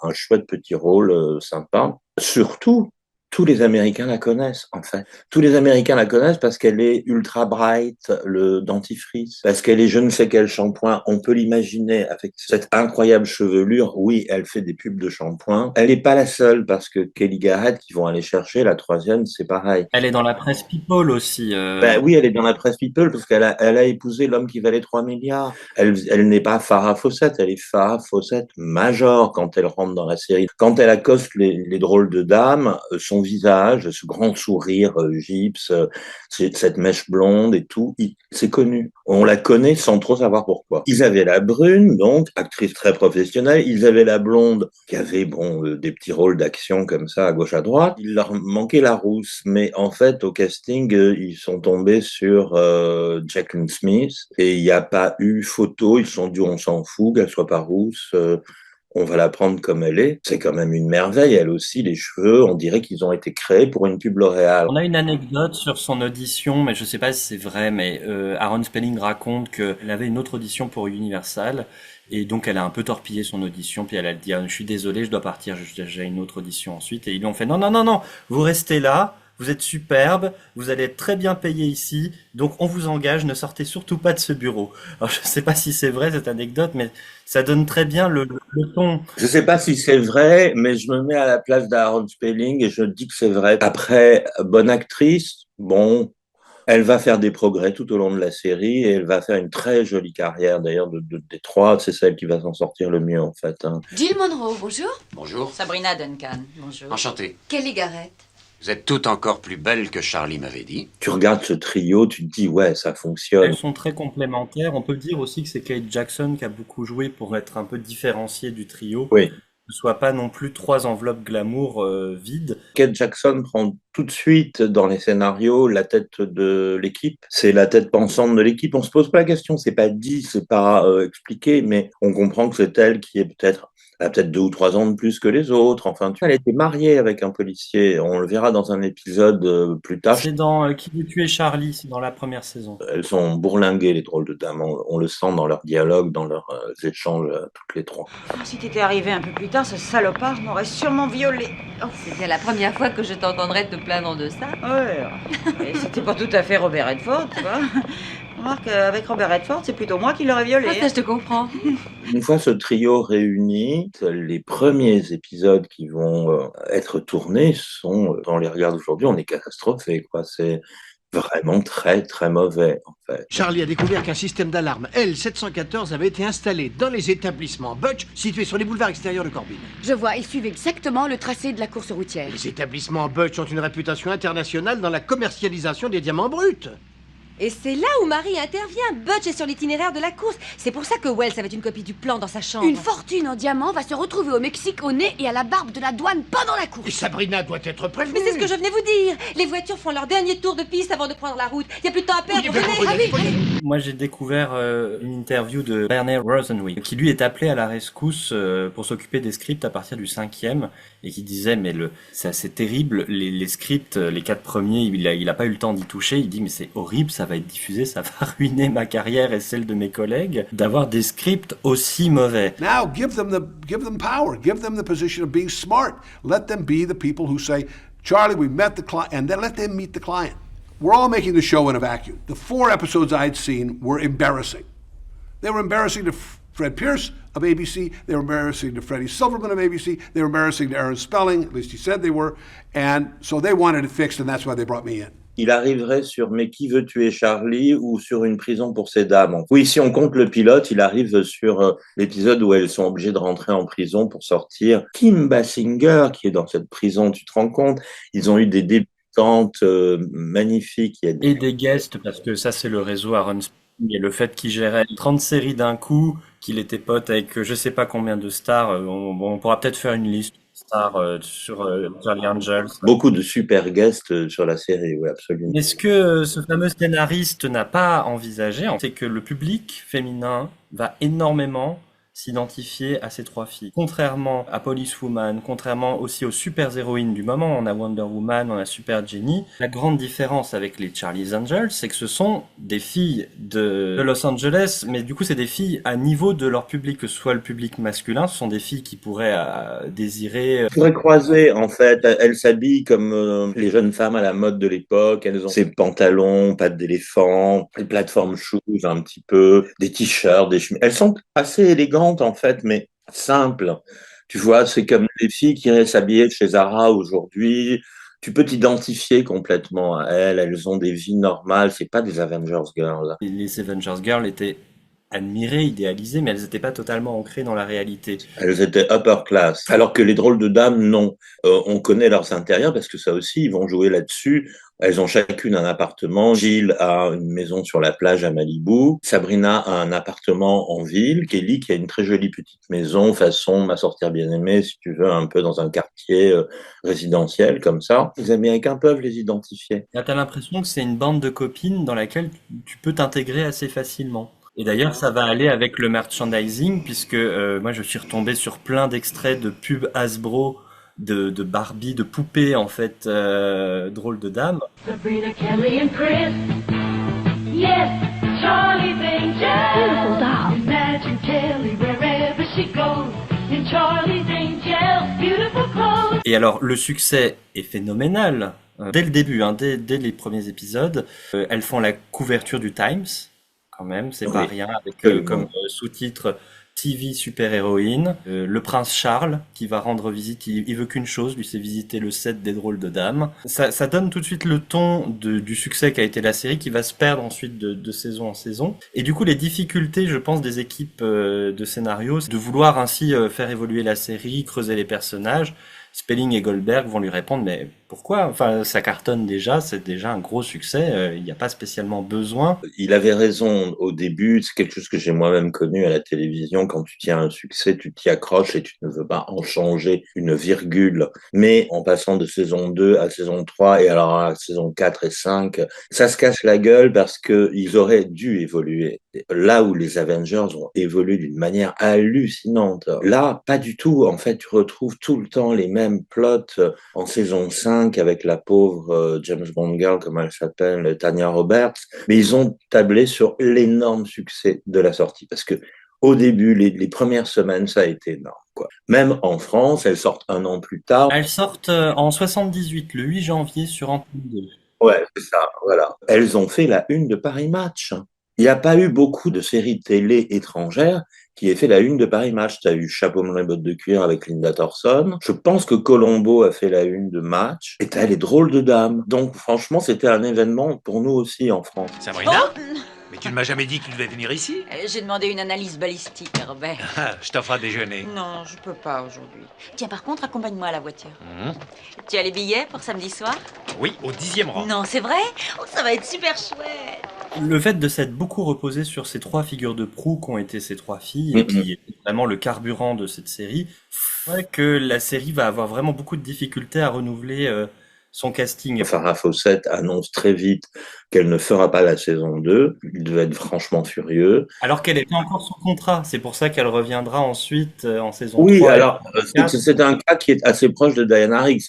un chouette petit rôle sympa. Surtout, tous les Américains la connaissent, en fait. Tous les Américains la connaissent parce qu'elle est ultra bright, le dentifrice, parce qu'elle est je ne sais quel shampoing. On peut l'imaginer avec cette incroyable chevelure. Oui, elle fait des pubs de shampoing. Elle n'est pas la seule parce que Kelly Garrett, qui vont aller chercher, la 3e, c'est pareil. Elle est dans la presse People aussi. Ben oui, elle est dans la presse People parce qu'elle a épousé l'homme qui valait 3 milliards. Elle n'est pas Farrah Fawcett, elle est Farrah Fawcett major quand elle rentre dans la série. Quand elle accoste les drôles de dames, son visage, ce grand sourire gypse, cette mèche blonde et tout, c'est connu. On la connaît sans trop savoir pourquoi. Ils avaient la brune, donc, actrice très professionnelle. Ils avaient la blonde, qui avait, des petits rôles d'action comme ça, à gauche, à droite. Il leur manquait la rousse. Mais en fait, au casting, ils sont tombés sur Jacqueline Smith et il n'y a pas eu photo. Ils se sont dit, on s'en fout qu'elle soit pas rousse. On va la prendre comme elle est. C'est quand même une merveille. Elle aussi, les cheveux, on dirait qu'ils ont été créés pour une pub L'Oréal. On a une anecdote sur son audition, mais je sais pas si c'est vrai, mais Aaron Spelling raconte qu'elle avait une autre audition pour Universal, et donc elle a un peu torpillé son audition, puis elle a dit je suis désolé, je dois partir, j'ai une autre audition ensuite, et ils lui ont fait non, vous restez là, vous êtes superbe, vous allez être très bien payé ici, donc on vous engage, ne sortez surtout pas de ce bureau. Alors je sais pas si c'est vrai cette anecdote, mais ça donne très bien le ton. Je sais pas si c'est vrai, mais je me mets à la place d'Aaron Spelling et je dis que c'est vrai. Après, bonne actrice, elle va faire des progrès tout au long de la série et elle va faire une très jolie carrière. D'ailleurs, des 3, c'est celle qui va s'en sortir le mieux, en fait. Jill Monroe, bonjour. Bonjour. Sabrina Duncan, bonjour. Enchanté. Kelly Garrett. Vous êtes toutes encore plus belles que Charlie m'avait dit. Tu regardes ce trio, tu te dis, ouais, ça fonctionne. Elles sont très complémentaires. On peut dire aussi que c'est Kate Jackson qui a beaucoup joué pour être un peu différenciée du trio. Oui. ce soit pas non plus 3 enveloppes glamour vides. Kate Jackson prend tout de suite dans les scénarios la tête de l'équipe. C'est la tête pensante de l'équipe. On se pose pas la question, c'est pas dit, c'est pas expliqué, mais on comprend que c'est elle qui est elle a peut-être 2 ou 3 ans de plus que les autres. Enfin, tu vois, elle était mariée avec un policier. On le verra dans un épisode plus tard. C'est dans Qui veut tuer Charlie, c'est dans la première saison. Elles sont bourlinguées, les drôles de dames. On le sent dans leur dialogue, dans leurs échanges, toutes les trois. Si t'étais arrivé un peu plus tard, ce salopard m'aurait sûrement violé. Oh, c'est bien la première fois que je t'entendrais te plaindre de ça. Ouais, mais c'était pas tout à fait Robert Redford, tu vois. Remarque, avec Robert Redford, c'est plutôt moi qui l'aurais violé. Ah, ça, je te comprends. Une fois ce trio réuni, les premiers épisodes qui vont être tournés sont, on les regarde aujourd'hui, on est catastrophés, quoi. C'est vraiment très, très mauvais, en fait. Charlie a découvert qu'un système d'alarme L714 avait été installé dans les établissements Butch situés sur les boulevards extérieurs de Corbin. Je vois, il suivait exactement le tracé de la course routière. Les établissements Butch ont une réputation internationale dans la commercialisation des diamants bruts. Et c'est là où Marie intervient. Butch est sur l'itinéraire de la course. C'est pour ça que Wells avait une copie du plan dans sa chambre. Une fortune en diamants va se retrouver au Mexique au nez et à la barbe de la douane pendant la course. Et Sabrina doit être prévenue. Mais c'est ce que je venais vous dire. Les voitures font leur dernier tour de piste avant de prendre la route. Il n'y a plus de temps à perdre. Venez. Moi, j'ai découvert une interview de Werner Rosenwig, qui lui est appelé à la rescousse pour s'occuper des scripts à partir du 5e, et qui disait, mais c'est assez terrible, les scripts, les 4 premiers, il a pas eu le temps d'y toucher. Il dit, mais c'est horrible, ça va être diffusé, ça va ruiner ma carrière et celle de mes collègues, d'avoir des scripts aussi mauvais. Now, give them power, give them the position of being smart. Let them be the people who say, Charlie, we met the client, and then let them meet the client. We're all making the show in a vacuum. The 4 episodes I'd seen were embarrassing. They were embarrassing to Fred Pierce of ABC. They were embarrassing to Freddie Silverman of ABC. They were embarrassing to Aaron Spelling, at least he said they were. And so they wanted it fixed, and that's why they brought me in. Il arriverait sur Mais qui veut tuer Charlie ou sur Une prison pour ces dames. Oui, si on compte le pilote, il arrive sur l'épisode où elles sont obligées de rentrer en prison pour sortir. Kim Basinger, qui est dans cette prison, tu te rends compte? Ils ont eu des débutantes magnifiques. Et des guests, parce que ça, c'est le réseau Aaron Spelling. Et le fait qu'il gérait 30 séries d'un coup, qu'il était pote avec je sais pas combien de stars, on pourra peut-être faire une liste. Sur Charlie Angels. Beaucoup de super guests sur la série, oui, absolument. Mais ce que ce fameux scénariste n'a pas envisagé, c'est que le public féminin va énormément s'identifier à ces 3 filles. Contrairement à Police Woman, contrairement aussi aux super héroïnes du moment, on a Wonder Woman, on a Super Jenny. La grande différence avec les Charlie's Angels, c'est que ce sont des filles de Los Angeles, mais du coup c'est des filles à niveau de leur public, que ce soit le public masculin, ce sont des filles qui pourraient désirer... pourraient croiser, en fait, elles s'habillent comme les jeunes femmes à la mode de l'époque, elles ont ces pantalons, pattes d'éléphant, des plateformes shoes un petit peu, des t-shirts, des chemises. Elles sont assez élégantes en fait, mais simples. Tu vois, c'est comme les filles qui iraient s'habiller chez Zara aujourd'hui. Tu peux t'identifier complètement à elles. Elles ont des vies normales. C'est pas des Avengers Girls. Les Avengers Girls étaient admirées, idéalisées, mais elles n'étaient pas totalement ancrées dans la réalité. Elles étaient upper class. Alors que les drôles de dames, non. On connaît leurs intérieurs parce que ça aussi, ils vont jouer là-dessus. Elles ont chacune un appartement. Jill a une maison sur la plage à Malibu. Sabrina a un appartement en ville. Kelly qui a une très jolie petite maison façon Ma sorcière bien-aimée, si tu veux, un peu dans un quartier résidentiel comme ça. Les Américains peuvent les identifier. Là, t'as l'impression que c'est une bande de copines dans laquelle tu peux t'intégrer assez facilement. Et d'ailleurs, ça va aller avec le merchandising, puisque moi, je suis retombé sur plein d'extraits de pubs Hasbro, de Barbie, de poupées, en fait, drôles de dames. Sabrina, Kelly and Chris. Yes, Charlie's Angels. Beautiful doll. Imagine Kelly wherever she goes. In Charlie's Angels, beautiful clothes. Et alors, le succès est phénoménal. Dès le début, dès les premiers épisodes, elles font la couverture du Times. Quand même, c'est pas rien, avec comme sous-titre TV super-héroïne, le prince Charles qui va rendre visite, il veut qu'une chose, lui c'est visiter le set des drôles de dames. Ça donne tout de suite le ton du succès qu'a été la série, qui va se perdre ensuite de saison en saison. Et du coup les difficultés, je pense, des équipes de scénario, de vouloir ainsi faire évoluer la série, creuser les personnages, Spelling et Goldberg vont lui répondre, mais pourquoi? Enfin, ça cartonne déjà, c'est déjà un gros succès, il n'y a pas spécialement besoin. Il avait raison au début, c'est quelque chose que j'ai moi-même connu à la télévision. Quand tu tiens un succès, tu t'y accroches et tu ne veux pas en changer une virgule. Mais en passant de saison 2 à saison 3 et alors à saison 4 et 5, ça se casse la gueule parce qu'ils auraient dû évoluer. Là où les Avengers ont évolué d'une manière hallucinante. Là, pas du tout. En fait, tu retrouves tout le temps les mêmes plots en saison 5 avec la pauvre James Bond girl, comme elle s'appelle, Tanya Roberts. Mais ils ont tablé sur l'énorme succès de la sortie. Parce que au début, les premières semaines, ça a été énorme, quoi. Même en France, elles sortent un an plus tard. Elles sortent en 78, le 8 janvier sur Antenne 2. Ouais, c'est ça, voilà. Elles ont fait la une de Paris Match. Il n'y a pas eu beaucoup de séries télé étrangères qui aient fait la une de Paris Match. Tu as eu Chapeau melon et bottes de cuir avec Linda Thorson. Je pense que Colombo a fait la une de Match. Et tu as les drôles de dames. Donc franchement, c'était un événement pour nous aussi en France. Sabrina, mais tu ne m'as jamais dit que tu devais venir ici. J'ai demandé une analyse balistique, Robert. Ah, je t'offre à déjeuner. Non, je peux pas aujourd'hui. Tiens, par contre, accompagne-moi à la voiture. Tu as les billets pour samedi soir? Oui, au 10e rang. Non, c'est vrai? Oh, ça va être super chouette. Le fait de s'être beaucoup reposé sur ces 3 figures de proue qu'ont été ces 3 filles, et qui est vraiment le carburant de cette série, fait que la série va avoir vraiment beaucoup de difficultés à renouveler son casting. Farrah Fawcett annonce très vite qu'elle ne fera pas la saison 2. Il devait être franchement furieux. Alors qu'elle était encore sous contrat, c'est pour ça qu'elle reviendra ensuite en saison 3. Oui, alors c'est un cas qui est assez proche de Diana Rigg.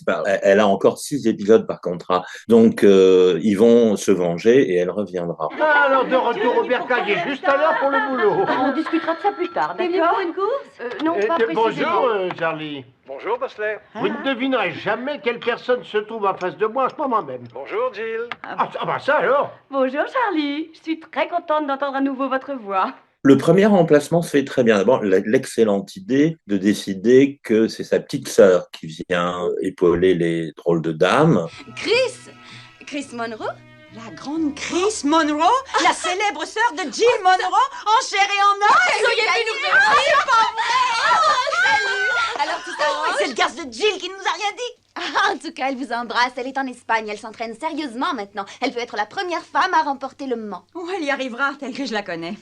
Elle a encore 6 épisodes par contrat. Donc ils vont se venger et elle reviendra. Alors de retour au bercail, il est juste à l'heure pour le boulot. On discutera de ça plus tard, d'accord? Pour une course? Non, pas précisément. Bonjour, Charlie. Bonjour, Bosley. Vous ne devinerez jamais quelle personne se trouve en face de moi en ce moment même. Bonjour, Jill. Ah bah ça alors. Bonjour, Charlie. Je suis très contente d'entendre à nouveau votre voix. Le premier remplacement se fait très bien. D'abord, l'excellente idée de décider que c'est sa petite sœur qui vient épauler les drôles de dames. Chris Monroe? La grande Chris Monroe, la célèbre sœur de Jill Monroe, en chair et en os. Soyez venus nous faire rire. C'est pas vrai. Oh, salut. Alors tout ça, c'est le garce de Jill qui ne nous a rien dit. En tout cas, elle vous embrasse. Elle est en Espagne. Elle s'entraîne sérieusement maintenant. Elle peut être la première femme à remporter le Mans. Oh, elle y arrivera, telle que je la connais.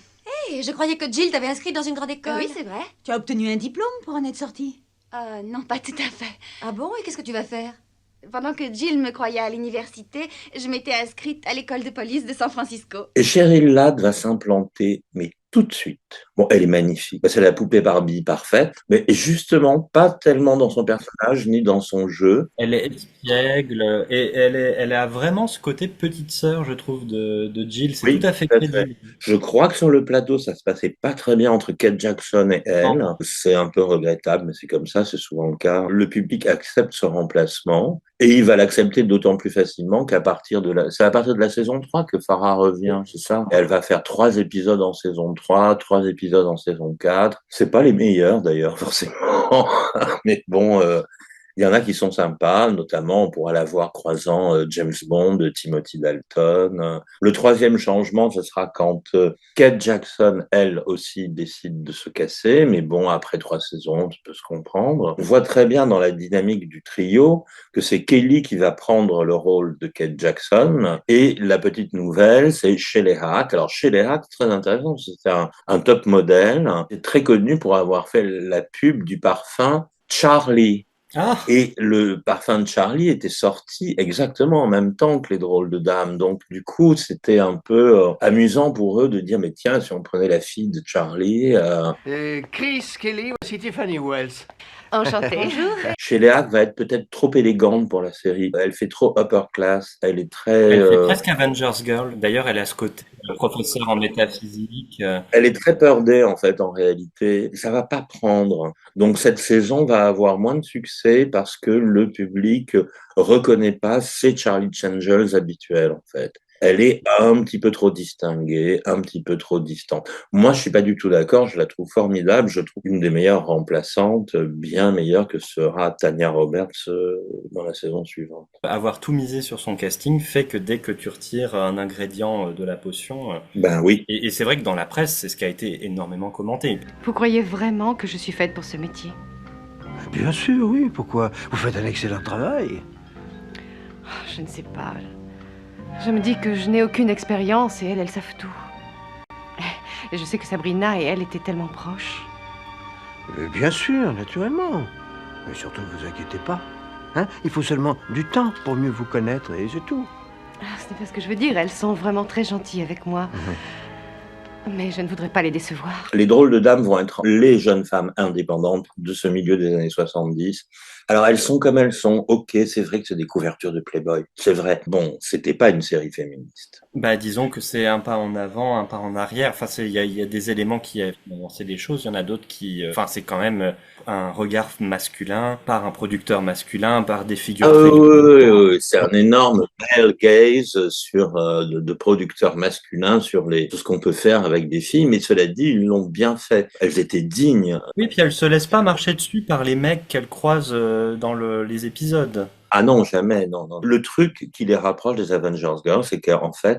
Hé, je croyais que Jill t'avait inscrite dans une grande école. Oui, c'est vrai. Tu as obtenu un diplôme pour en être sortie? Non, pas tout à fait. Ah bon? Et qu'est-ce que tu vas faire? Pendant que Jill me croyait à l'université, je m'étais inscrite à l'école de police de San Francisco. Et Cheryl Ladd va s'implanter, mais tout de suite. Bon, elle est magnifique. C'est la poupée Barbie parfaite, mais justement pas tellement dans son personnage ni dans son jeu. Elle est espiègle et elle a vraiment ce côté petite sœur, je trouve, de Jill. C'est tout à fait crédible. Je crois que sur le plateau, ça se passait pas très bien entre Kate Jackson et elle. Non. C'est un peu regrettable, mais c'est comme ça, c'est souvent le cas. Le public accepte ce remplacement. Et il va l'accepter d'autant plus facilement c'est à partir de la saison 3 que Farrah revient, c'est ça? Et elle va faire 3 épisodes en saison 3, 3 épisodes en saison 4. C'est pas les meilleurs d'ailleurs, forcément. Mais bon, il y en a qui sont sympas, notamment on pourra la voir croisant James Bond, Timothy Dalton. Le 3e changement, ce sera quand Kate Jackson, elle aussi, décide de se casser. Mais bon, après 3 saisons, ça peut se comprendre. On voit très bien dans la dynamique du trio que c'est Kelly qui va prendre le rôle de Kate Jackson. Et la petite nouvelle, c'est Shelley Hack. Alors Shelley Hack, très intéressant, c'est un top modèle. C'est très connu pour avoir fait la pub du parfum Charlie. Ah. Et le parfum de Charlie était sorti exactement en même temps que les drôles de dames. Donc, du coup, c'était un peu amusant pour eux de dire, mais tiens, si on prenait la fille de Charlie... Chris Kelly, voici Tiffany Wells. Enchantée. Bonjour. Shelley Hack va être peut-être trop élégante pour la série. Elle fait trop upper class. Elle est très... Elle fait presque Avengers Girl. D'ailleurs, elle a ce côté professeur en métaphysique. Elle est très perdée, en fait, en réalité. Ça va pas prendre. Donc, cette saison va avoir moins de succès parce que le public reconnaît pas ses Charlie Changels habituels, en fait. Elle est un petit peu trop distinguée, un petit peu trop distante. Moi, je suis pas du tout d'accord, je la trouve formidable, je trouve une des meilleures remplaçantes, bien meilleure que sera Tanya Roberts dans la saison suivante. Avoir tout misé sur son casting fait que dès que tu retires un ingrédient de la potion... Ben oui. Et c'est vrai que dans la presse, c'est ce qui a été énormément commenté. Vous croyez vraiment que je suis faite pour ce métier? Bien sûr, oui, pourquoi? Vous faites un excellent travail. Je ne sais pas. Je me dis que je n'ai aucune expérience et elles savent tout. Et je sais que Sabrina et elle étaient tellement proches. Bien sûr, naturellement. Mais surtout, ne vous inquiétez pas. Hein? Il faut seulement du temps pour mieux vous connaître et c'est tout. Ce n'est pas ce que je veux dire. Elles sont vraiment très gentilles avec moi. Mais je ne voudrais pas les décevoir. Les drôles de dames vont être les jeunes femmes indépendantes de ce milieu des années 70. Alors, elles sont comme elles sont. Ok, c'est vrai que c'est des couvertures de Playboy. C'est vrai. Bon, c'était pas une série féministe. Bah, disons que c'est un pas en avant, un pas en arrière. Enfin, il y a des éléments qui font avancer des choses. Il y en a d'autres qui... Enfin, c'est quand même un regard masculin par un producteur masculin, par des figures féminines. Oui, c'est un énorme male gaze sur de producteurs masculins sur tout ce qu'on peut faire avec des filles. Mais cela dit, ils l'ont bien fait. Elles étaient dignes. Oui, puis elles se laissent pas marcher dessus par les mecs qu'elles croisent dans les épisodes. Ah non, jamais, non. Le truc qui les rapproche des Avengers Girls, c'est qu'en fait,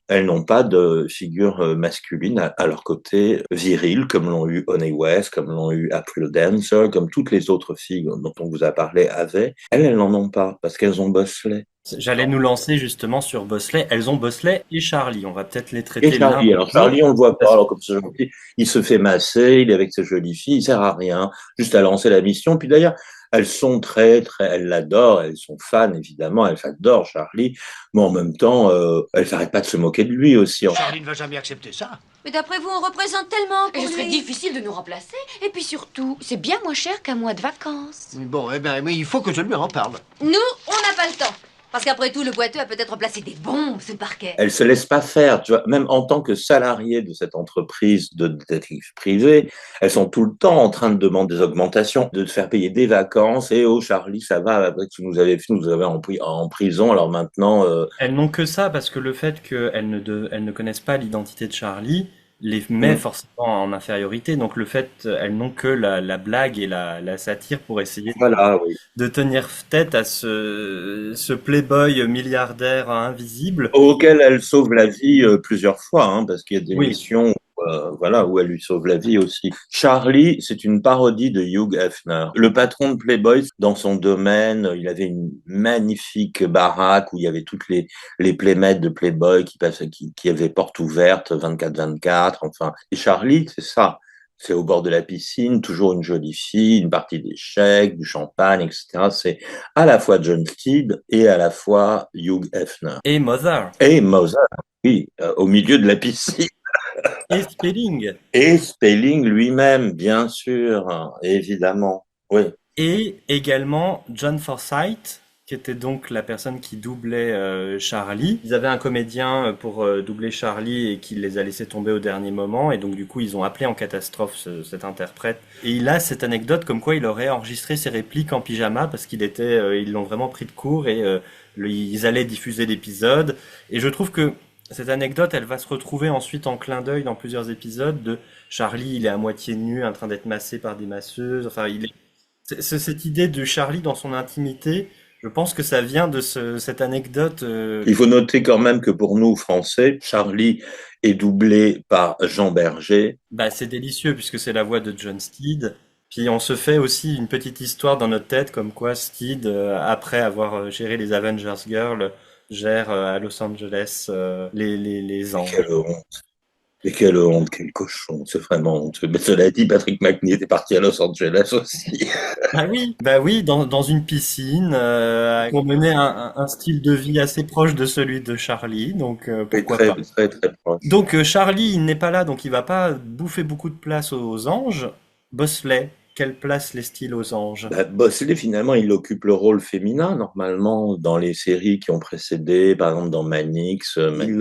elles n'ont pas de figure masculine à leur côté viril, comme l'ont eu Honey West, comme l'ont eu April Dancer, comme toutes les autres filles dont on vous a parlé avaient. Elles n'en ont pas, parce qu'elles ont Bosley. J'allais nous lancer justement sur Bosley. Elles ont Bosley et Charlie. On va peut-être les traiter Et Charlie, alors Charlie, on le voit pas, alors comme c'est gentil, il se fait masser, il est avec ses jolies filles, il sert à rien, juste à lancer la mission. Puis d'ailleurs, elles sont elles l'adorent, elles sont fans évidemment, elles adorent Charlie, mais en même temps, elles n'arrêtent pas de se moquer de lui aussi. Charlie ne va jamais accepter ça. Mais d'après vous, on représente tellement pour Et ce serait lui. difficile de nous remplacer. Et puis surtout, c'est bien moins cher qu'un mois de vacances. Bon, eh bien, mais il faut que je lui en parle. Nous, on n'a pas le temps. Parce qu'après tout, le boiteux a peut-être placé des bombes sous le parquet. Elles se laissent pas faire, tu vois, même en tant que salariées de cette entreprise de détective privé, elles sont tout le temps en train de demander des augmentations, de te faire payer des vacances, et oh Charlie, ça va, après que tu nous avais fait, nous avais en prison, alors maintenant... Elles n'ont que ça, parce que le fait qu'elles ne connaissent pas l'identité de Charlie les met forcément en infériorité. Donc le fait, elles n'ont que la blague et la satire pour essayer de tenir tête à ce playboy milliardaire invisible. Auquel elle sauve la vie plusieurs fois, hein, parce qu'il y a des missions où elle lui sauve la vie aussi. Charlie, c'est une parodie de Hugh Hefner. Le patron de Playboy, dans son domaine, il avait une magnifique baraque où il y avait toutes les playmates de Playboy qui avaient porte ouverte 24/24, enfin. Et Charlie, c'est ça. C'est au bord de la piscine, toujours une jolie fille, une partie d'échecs, du champagne, etc. C'est à la fois John Steed et à la fois Hugh Hefner. Et Mother. Et Mother, oui, au milieu de la piscine. Et Spelling. Et Spelling lui-même, bien sûr, évidemment, oui. Et également John Forsythe, qui était donc la personne qui doublait Charlie. Ils avaient un comédien pour doubler Charlie et qui les a laissés tomber au dernier moment. Et donc du coup, ils ont appelé en catastrophe cet interprète. Et il a cette anecdote comme quoi il aurait enregistré ses répliques en pyjama parce ils l'ont vraiment pris de court et ils allaient diffuser l'épisode. Et je trouve que cette anecdote, elle va se retrouver ensuite en clin d'œil dans plusieurs épisodes de Charlie, il est à moitié nu, en train d'être massé par des masseuses. Enfin, cette idée de Charlie dans son intimité, je pense que ça vient de cette anecdote. Il faut noter quand même que pour nous, Français, Charlie est doublé par Jean Berger. Bah, c'est délicieux puisque c'est la voix de John Steed. Puis on se fait aussi une petite histoire dans notre tête comme quoi Steed, après avoir géré les Avengers Girls, gère à Los Angeles les anges. Quelle honte. Et quelle honte, quel cochon, c'est vraiment honteux. Mais cela dit, Patrick McNee était parti à Los Angeles aussi. Bah oui, dans une piscine, pour mener un style de vie assez proche de celui de Charlie, donc pourquoi pas. Très proche. Donc Charlie, il n'est pas là, donc il va pas bouffer beaucoup de place aux anges. Bosley, quelle place laisse-t-il aux anges? Bosley, finalement, il occupe le rôle féminin, normalement, dans les séries qui ont précédé, par exemple dans Manix. Il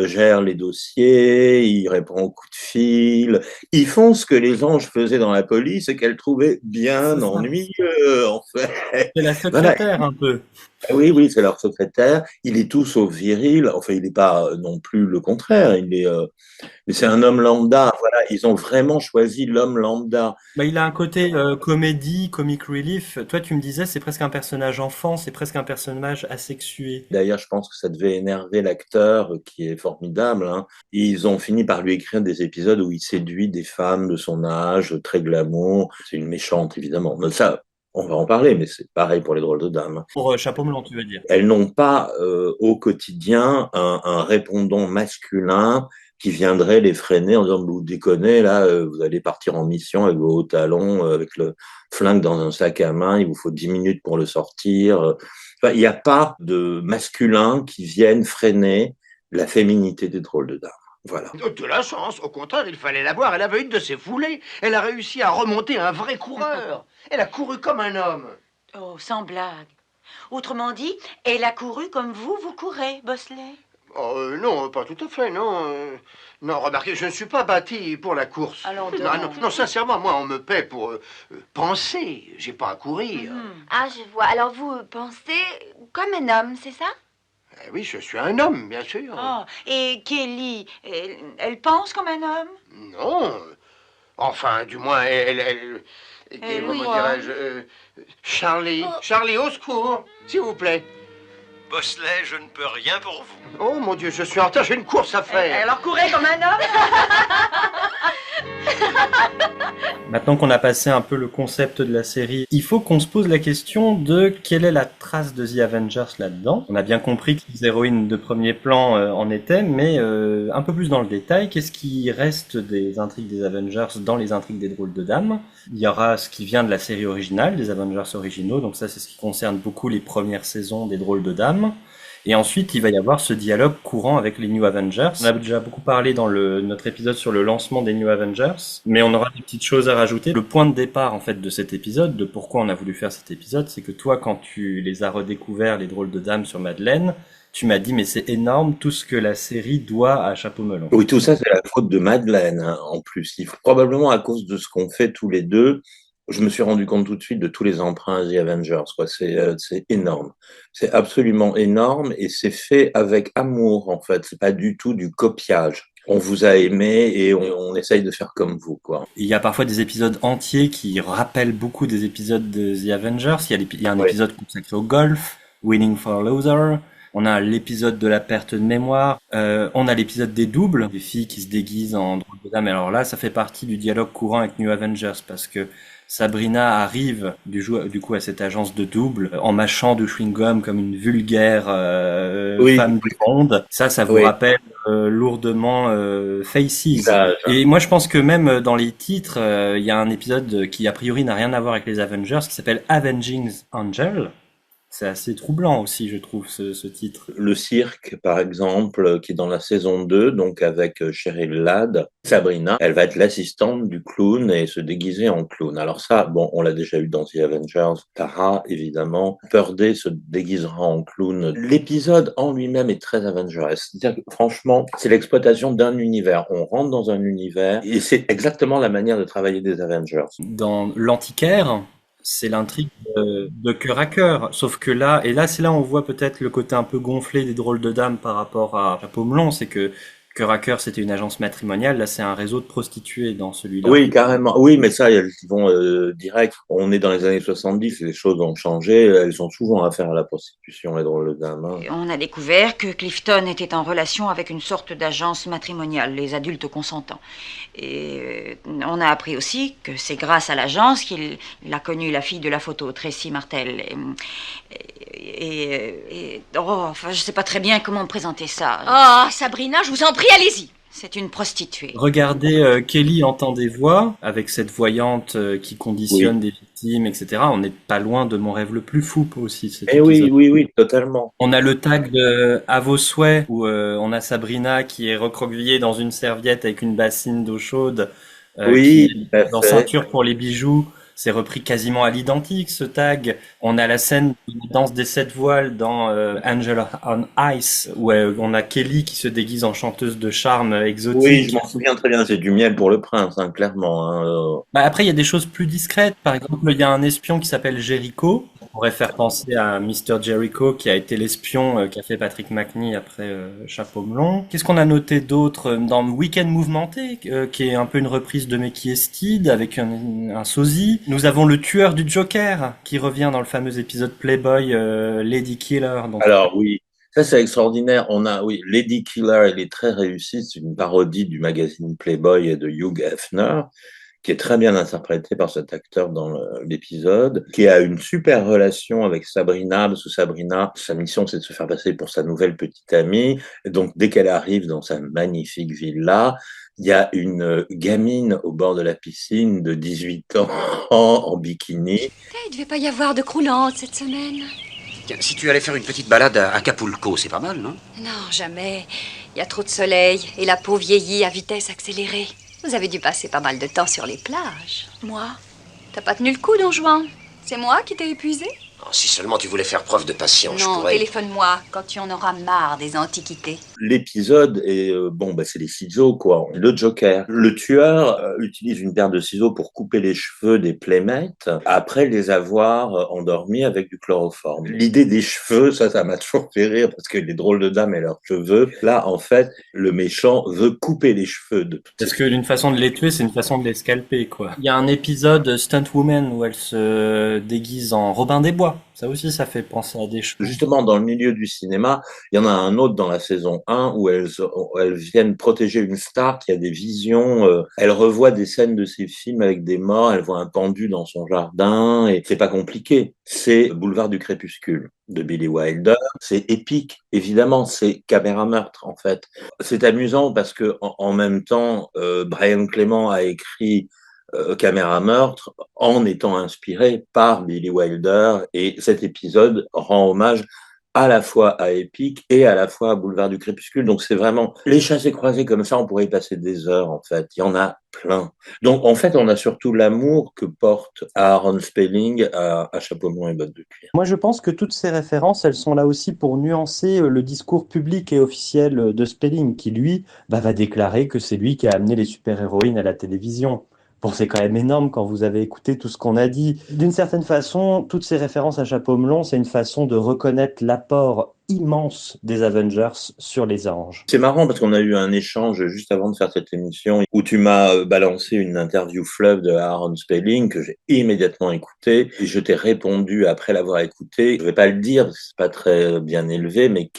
gère les dossiers, il répond aux coups de fil. Ils font ce que les anges faisaient dans la police et qu'elles trouvaient bien ennuyeux, en fait. C'est la secrétaire, un peu. Oui, c'est leur secrétaire. Il est tout sauf viril. Enfin, il n'est pas non plus le contraire. Mais c'est un homme lambda. Voilà, ils ont vraiment choisi l'homme lambda. Bah, il a un côté comédie, comic relief. Toi, tu me disais, c'est presque un personnage enfant, c'est presque un personnage asexué. D'ailleurs, je pense que ça devait énerver l'acteur, qui est formidable. Hein. Ils ont fini par lui écrire des épisodes où il séduit des femmes de son âge, très glamour. C'est une méchante, évidemment. Mais ça, on va en parler, mais c'est pareil pour les drôles de dames. Pour Chapeau melon, tu veux dire? Elles n'ont pas au quotidien un répondant masculin qui viendrait les freiner en disant vous déconnez là, vous allez partir en mission avec vos hauts talons, avec le flingue dans un sac à main, il vous faut 10 minutes pour le sortir. Enfin, il n'y a pas de masculin qui vienne freiner la féminité des drôles de dames. Voilà. De la chance, au contraire, il fallait la voir. Elle avait une de ses foulées. Elle a réussi à remonter un vrai coureur. Elle a couru comme un homme. Oh, sans blague. Autrement dit, elle a couru comme vous courez, Bosley. Oh, non, pas tout à fait, non. Non, remarquez, je ne suis pas bâti pour la course. Alors, non, sincèrement, moi, on me paie pour penser. J'ai pas à courir. Ah, je vois. Alors vous pensez comme un homme, c'est ça? Eh oui, je suis un homme, bien sûr. Oh, et Kelly, elle pense comme un homme? Non. Enfin, du moins, comment dirais-je Charlie, au secours, s'il vous plaît. Bosley, je ne peux rien pour vous. Oh mon Dieu, je suis en retard, j'ai une course à faire. Alors courez comme un homme. Maintenant qu'on a passé un peu le concept de la série, il faut qu'on se pose la question de quelle est la trace de The Avengers là-dedans. On a bien compris que les héroïnes de premier plan en étaient, mais un peu plus dans le détail, qu'est-ce qui reste des intrigues des Avengers dans les intrigues des drôles de dames? Il y aura ce qui vient de la série originale, des Avengers originaux, donc ça c'est ce qui concerne beaucoup les premières saisons des drôles de dames. Et ensuite, il va y avoir ce dialogue courant avec les New Avengers. On a déjà beaucoup parlé dans notre épisode sur le lancement des New Avengers, mais on aura des petites choses à rajouter. Le point de départ, en fait, de cet épisode, de pourquoi on a voulu faire cet épisode, c'est que toi, quand tu les as redécouverts, les drôles de dames sur Madeleine, tu m'as dit, mais c'est énorme tout ce que la série doit à Chapeau melon. Oui, tout ça, c'est la faute de Madeleine, hein, en plus. Probablement à cause de ce qu'on fait tous les deux, je me suis rendu compte tout de suite de tous les emprunts The Avengers, quoi. C'est énorme. C'est absolument énorme et c'est fait avec amour, en fait. C'est pas du tout du copiage. On vous a aimé et on essaye de faire comme vous, quoi. Il y a parfois des épisodes entiers qui rappellent beaucoup des épisodes de The Avengers. Il y a un épisode consacré au golf, Winning for a Loser. On a l'épisode de la perte de mémoire. On a l'épisode des doubles, des filles qui se déguisent en drôles de dames. Alors là, ça fait partie du dialogue courant avec New Avengers parce que Sabrina arrive du coup à cette agence de double en mâchant du chewing-gum comme une vulgaire femme du monde. Ça vous rappelle lourdement Faces. Et moi je pense que même dans les titres, il y a un épisode qui a priori n'a rien à voir avec les Avengers qui s'appelle Avenging Angel. C'est assez troublant aussi, je trouve, ce titre. Le cirque, par exemple, qui est dans la saison 2, donc avec Cheryl Ladd, Sabrina, elle va être l'assistante du clown et se déguiser en clown. Alors ça, bon, on l'a déjà eu dans The Avengers. Tara, évidemment. Purday se déguisera en clown. L'épisode en lui-même est très Avengers. C'est-à-dire que, franchement, c'est l'exploitation d'un univers. On rentre dans un univers et c'est exactement la manière de travailler des Avengers. Dans l'antiquaire, c'est l'intrigue de cœur à cœur. Sauf que là, c'est là où on voit peut-être le côté un peu gonflé des drôles de dames par rapport à Chapeau melon, c'est que Cœur à cœur, c'était une agence matrimoniale. Là, c'est un réseau de prostituées dans celui-là. Oui, carrément. Oui, mais ça, elles vont direct. On est dans les années 70, les choses ont changé. Elles ont souvent affaire à la prostitution, les drôles de dames. Hein. On a découvert que Clifton était en relation avec une sorte d'agence matrimoniale, les adultes consentants. Et on a appris aussi que c'est grâce à l'agence qu'il a connu la fille de la photo, Tracy Martel. Enfin, je sais pas très bien comment présenter ça. Oh, Sabrina, je vous en prie, allez-y. C'est une prostituée. Regardez, Kelly entend des voix, avec cette voyante qui conditionne des victimes, etc. On n'est pas loin de Mon rêve le plus fou aussi. Oui, totalement. On a le tag de À vos souhaits, où on a Sabrina qui est recroquevillée dans une serviette avec une bassine d'eau chaude, qui est dans ceinture pour les bijoux. C'est repris quasiment à l'identique, ce tag. On a la scène de la danse des 7 voiles dans Angel on Ice, où on a Kelly qui se déguise en chanteuse de charme exotique. Oui, je m'en souviens très bien. C'est du miel pour le prince, hein, clairement. Hein. Après, il y a des choses plus discrètes. Par exemple, il y a un espion qui s'appelle Jericho. On pourrait faire penser à Mr. Jericho, qui a été l'espion qu'a fait Patrick Macnee après Chapeau melon. Qu'est-ce qu'on a noté d'autre dans Week-end mouvementé, qui est un peu une reprise de Mickey et Steed, avec un sosie. Nous avons le tueur du Joker, qui revient dans le fameux épisode Playboy Lady Killer. Donc... Alors oui, ça c'est extraordinaire. On a, Lady Killer, elle est très réussie. C'est une parodie du magazine Playboy et de Hugh Hefner, qui est très bien interprété par cet acteur dans l'épisode, qui a une super relation avec Sabrina, parce que Sabrina, sa mission, c'est de se faire passer pour sa nouvelle petite amie. Et donc, dès qu'elle arrive dans sa magnifique villa, il y a une gamine au bord de la piscine de 18 ans en bikini. Il devait pas y avoir de croulante cette semaine. Tiens, si tu allais faire une petite balade à Acapulco, c'est pas mal, non? Non, jamais. Il y a trop de soleil et la peau vieillit à vitesse accélérée. Vous avez dû passer pas mal de temps sur les plages. Moi? T'as pas tenu le coup, Don Juan? C'est moi qui t'ai épuisé? Oh, si seulement tu voulais faire preuve de patience, je Non, pourrais... téléphone-moi quand tu en auras marre des antiquités. L'épisode est, c'est les ciseaux, quoi. Le Joker. Le tueur utilise une paire de ciseaux pour couper les cheveux des playmates après les avoir endormis avec du chloroforme. L'idée des cheveux, ça m'a toujours fait rire parce que les drôles de dames et leurs cheveux. Là, en fait, le méchant veut couper les cheveux de toutes. Parce que d'une façon de les tuer, c'est une façon de les scalper, quoi. Il y a un épisode Stunt Woman où elle se déguise en Robin des Bois. Ça aussi, ça fait penser à des choses. Justement, dans le milieu du cinéma, il y en a un autre dans la saison 1 où elles viennent protéger une star qui a des visions. Elle revoit des scènes de ses films avec des morts. Elle voit un pendu dans son jardin et c'est pas compliqué. C'est Boulevard du Crépuscule de Billy Wilder. C'est épique. Évidemment, c'est caméra meurtre, en fait. C'est amusant parce que en même temps, Brian Clement a écrit Caméra meurtre en étant inspiré par Billy Wilder, et cet épisode rend hommage à la fois à Epic et à la fois à Boulevard du Crépuscule. Donc c'est vraiment les chassés-croisés comme ça, on pourrait y passer des heures en fait. Il y en a plein. Donc en fait, on a surtout l'amour que porte Aaron Spelling à Chapeau melon et bottes de cuir. Moi, je pense que toutes ces références, elles sont là aussi pour nuancer le discours public et officiel de Spelling, qui lui va déclarer que c'est lui qui a amené les super-héroïnes à la télévision. Bon, c'est quand même énorme quand vous avez écouté tout ce qu'on a dit. D'une certaine façon, toutes ces références à Chapeau melon, c'est une façon de reconnaître l'apport immense des Avengers sur les anges. C'est marrant parce qu'on a eu un échange juste avant de faire cette émission où tu m'as balancé une interview fleuve de Aaron Spelling que j'ai immédiatement écouté et je t'ai répondu après l'avoir écouté. Je vais pas le dire parce que c'est pas très bien élevé, mais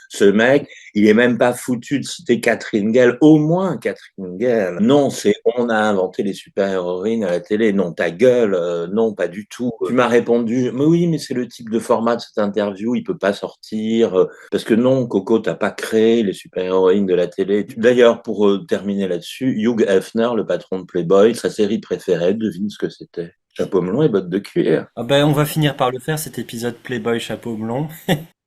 ce mec, il est même pas foutu de citer Catherine Gale, au moins Catherine Gale. Non, c'est on a inventé les super-héroïnes à la télé. Non, ta gueule, non, pas du tout. Tu m'as répondu, mais oui, mais c'est le type de format de cette interview, il peut pas sortir, parce que non, Coco, t'as pas créé les super-héroïnes de la télé. D'ailleurs, pour terminer là-dessus, Hugh Hefner, le patron de Playboy, sa série préférée, devine ce que c'était. Chapeau melon et bottes de cuir. Ah ben, on va finir par le faire, cet épisode Playboy Chapeau melon.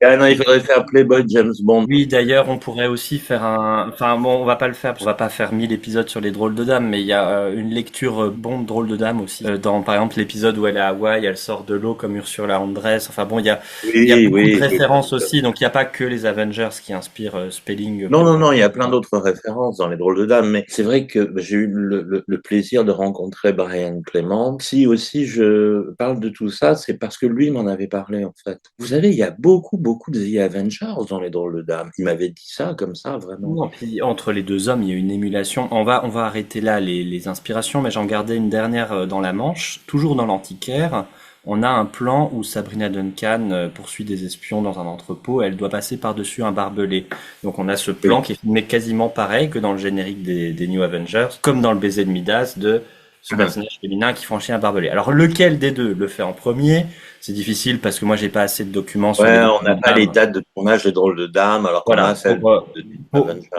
Ah non, il faudrait faire Playboy James Bond. Oui, d'ailleurs, on pourrait aussi faire enfin bon, on va pas le faire, on va pas faire 1000 épisodes sur les drôles de dames, mais il y a une lecture Bond drôle de dames aussi. Dans, par exemple, l'épisode où elle est à Hawaï, elle sort de l'eau comme Ursula Andress. Enfin bon, il y a beaucoup de références aussi, donc il n'y a pas que les Avengers qui inspirent Spelling. Non, il y a plein d'autres références dans les drôles de dames, mais c'est vrai que j'ai eu le plaisir de rencontrer Brian Clement. Si aussi je parle de tout ça, c'est parce que lui m'en avait parlé, en fait. Vous savez, il y a beaucoup de The Avengers dans les drôles de dames. Il m'avait dit ça comme ça, vraiment. Non, puis entre les deux hommes, il y a une émulation. On va arrêter là les inspirations, mais j'en gardais une dernière dans la Manche, toujours dans l'antiquaire. On a un plan où Sabrina Duncan poursuit des espions dans un entrepôt. Elle doit passer par-dessus un barbelé. Donc on a ce plan qui est filmé quasiment pareil que dans le générique des New Avengers, comme dans le baiser de Midas de ce personnage féminin qui franchit un barbelé. Alors lequel des deux le fait en premier? C'est difficile parce que moi j'ai pas assez de documents sur on n'a pas les dates de tournage des drôles de dames, alors qu'on a celle pour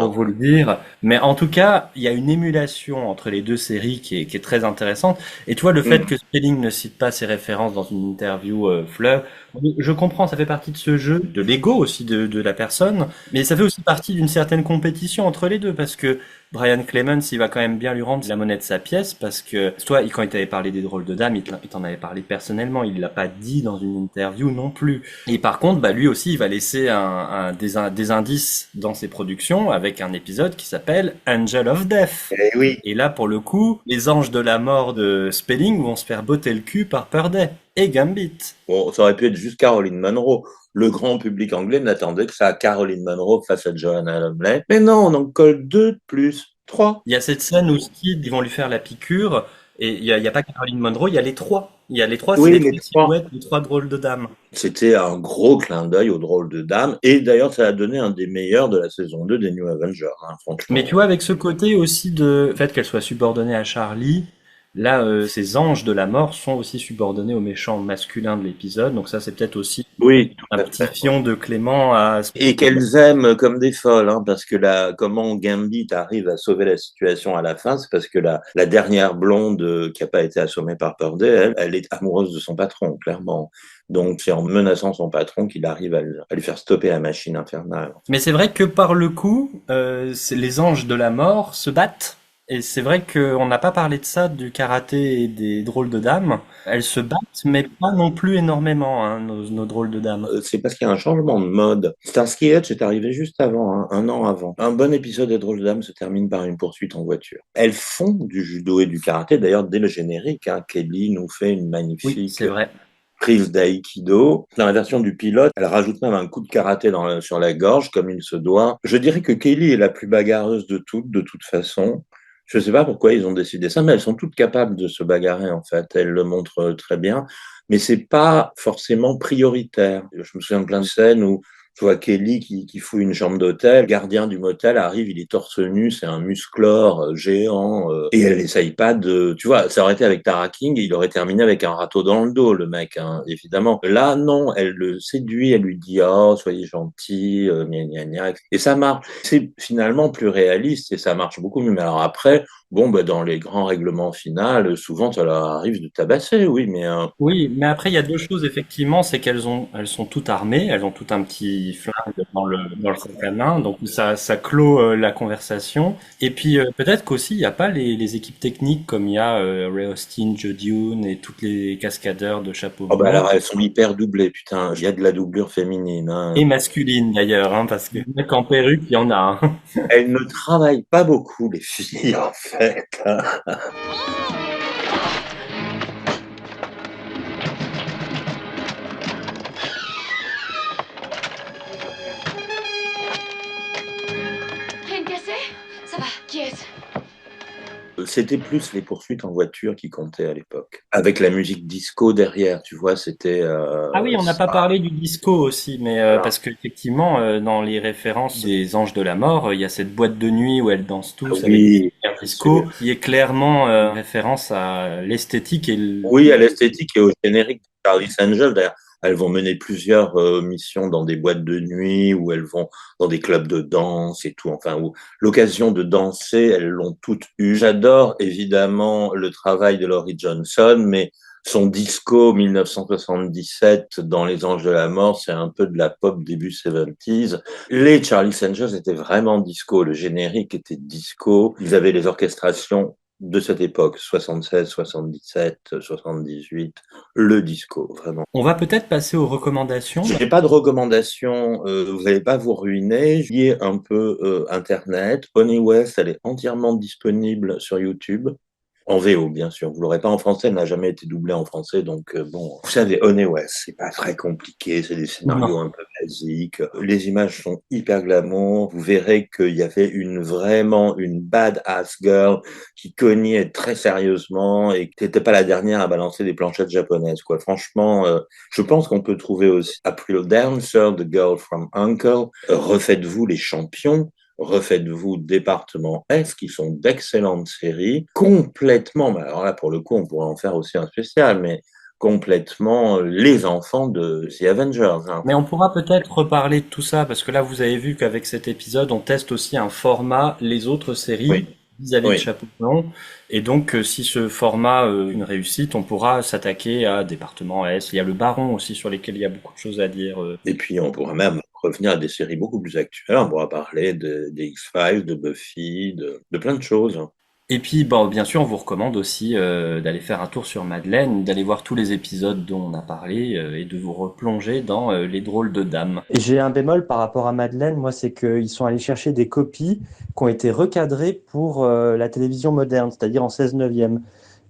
vous le dire. Mais en tout cas, il y a une émulation entre les deux séries qui est très intéressante. Et tu vois, le fait que Spelling ne cite pas ses références dans une interview fleuve, je comprends, ça fait partie de ce jeu, de l'ego aussi de la personne, mais ça fait aussi partie d'une certaine compétition entre les deux, parce que Brian Clements, il va quand même bien lui rendre la monnaie de sa pièce, parce que toi, quand il t'avait parlé des drôles de dames, il t'en avait parlé personnellement, il l'a pas dit dans une interview non plus. Et par contre, lui aussi, il va laisser des indices dans ses productions avec un épisode qui s'appelle Angel of Death. Et oui. Et là, pour le coup, les anges de la mort de Spelling vont se faire botter le cul par Purday et Gambit. Bon, ça aurait pu être juste Caroline Munro. Le grand public anglais n'attendait que ça, Caroline Munro face à Joanna Lumley. Mais non, on en colle 2 plus 3. Il y a cette scène où Skid, ils vont lui faire la piqûre. Et il y a pas Caroline Munro, il y a les trois. Il y a les trois, c'est Oui, les les trois trois. silhouettes, les trois drôles de dames. C'était un gros clin d'œil aux drôles de dames. Et d'ailleurs, ça a donné un des meilleurs de la saison 2 des New Avengers, hein, franchement. Mais tu vois, avec ce côté aussi de fait qu'elle soit subordonnée à Charlie, là, ces anges de la mort sont aussi subordonnés aux méchants masculins de l'épisode. Donc ça, c'est peut-être aussi Oui, un petit fion de Clément à... et qu'elles aiment comme des folles, hein, parce que comment Gambit arrive à sauver la situation à la fin, c'est parce que la dernière blonde qui n'a pas été assommée par Purday, elle est amoureuse de son patron, clairement. Donc c'est en menaçant son patron qu'il arrive à lui faire stopper la machine infernale. Mais c'est vrai que par le coup, les anges de la mort se battent. Et c'est vrai qu'on n'a pas parlé de ça, du karaté et des drôles de dames. Elles se battent, mais pas non plus énormément, hein, nos drôles de dames. C'est parce qu'il y a un changement de mode. Starsky et Hutch est arrivé juste avant, hein, un an avant. Un bon épisode des drôles de dames se termine par une poursuite en voiture. Elles font du judo et du karaté, d'ailleurs dès le générique. Hein, Kelly nous fait une magnifique... Oui, c'est vrai. Prise d'aïkido. Dans la version du pilote, elle rajoute même un coup de karaté sur la gorge, comme il se doit. Je dirais que Kelly est la plus bagarreuse de toute façon. Je ne sais pas pourquoi ils ont décidé ça, mais elles sont toutes capables de se bagarrer, en fait. Elles le montrent très bien, mais c'est pas forcément prioritaire. Je me souviens de plein de scènes où je vois Kelly qui fouille une chambre d'hôtel, le gardien du motel arrive, il est torse nu, c'est un musclore géant, et elle n'essaye pas de... Tu vois, ça aurait été avec Tara King, il aurait terminé avec un râteau dans le dos, le mec, hein, évidemment. Là, non, elle le séduit, elle lui dit « Oh, soyez gentil, gna gna gna », et ça marche. C'est finalement plus réaliste, et ça marche beaucoup mieux. Mais alors après, bon, bah, dans les grands règlements finaux, souvent, ça leur arrive de tabasser, oui, mais... Oui, mais après, il y a deux choses, effectivement, c'est elles sont toutes armées, elles ont tout un petit flingue dans le sac à main, donc ça clôt la conversation. Et puis, peut-être qu'aussi, il n'y a pas les équipes techniques comme il y a Ray Austin, Joe Dune et toutes les cascadeurs de chapeau Oh, bah, blanc. alors, elles sont hyper doublées, putain, il y a de la doublure féminine, hein. Et masculine, d'ailleurs, hein, parce que mec en perruque, il y en a. Hein. Elles ne travaillent pas beaucoup, les filles, en fait. Rien de cassé? Ça va, qui est-ce? C'était plus les poursuites en voiture qui comptaient à l'époque. Avec la musique disco derrière, tu vois, c'était... Ah oui, on n'a pas parlé du disco aussi, mais parce qu'effectivement, dans les références des Anges de la Mort, il y a cette boîte de nuit où elles dansent tous avec un disco, qui est clairement référence à l'esthétique et Oui, à l'esthétique et au générique de Charlie's Angels, d'ailleurs. Elles vont mener plusieurs missions dans des boîtes de nuit, ou elles vont dans des clubs de danse et tout. Enfin, où l'occasion de danser, elles l'ont toutes eu. J'adore évidemment le travail de Laurie Johnson, mais son disco 1977 dans Les Anges de la Mort, c'est un peu de la pop début 70s. Les Charlie's Angels étaient vraiment disco. Le générique était disco. Ils avaient les orchestrations de cette époque, 76, 77, 78, le disco, vraiment. On va peut-être passer aux recommandations. Je n'ai pas de recommandations, vous n'allez pas vous ruiner. J'y ai un peu Internet. Honey West, elle est entièrement disponible sur YouTube. En VO, bien sûr. Vous l'aurez pas en français, elle n'a jamais été doublée en français, donc bon. Vous savez, Honey West, c'est pas très compliqué, c'est des scénarios un peu basiques. Les images sont hyper glamour. Vous verrez qu'il y avait vraiment une badass girl qui cognait très sérieusement et qui n'était pas la dernière à balancer des planchettes japonaises, quoi. Franchement, je pense qu'on peut trouver aussi après le Dancer, The Girl from Uncle, Refaites-vous les champions. Refaites-vous Département S, qui sont d'excellentes séries, complètement, mais alors là, pour le coup, on pourrait en faire aussi un spécial, mais complètement les enfants de The Avengers. Hein. Mais on pourra peut-être reparler de tout ça, parce que là, vous avez vu qu'avec cet épisode, on teste aussi un format, les autres séries, vis-à-vis de Chapeau Blanc. Et donc, si ce format est une réussite, on pourra s'attaquer à Département S. Il y a le Baron aussi, sur lesquels il y a beaucoup de choses à dire. Et puis, on pourra même revenir à des séries beaucoup plus actuelles. On pourra parler des X-Files, de Buffy, de plein de choses. Et puis, bon, bien sûr, on vous recommande aussi d'aller faire un tour sur Madeleine, d'aller voir tous les épisodes dont on a parlé et de vous replonger dans Les Drôles de Dames. Et j'ai un bémol par rapport à Madeleine, moi, c'est qu'ils sont allés chercher des copies qui ont été recadrées pour la télévision moderne, c'est-à-dire en 16/9.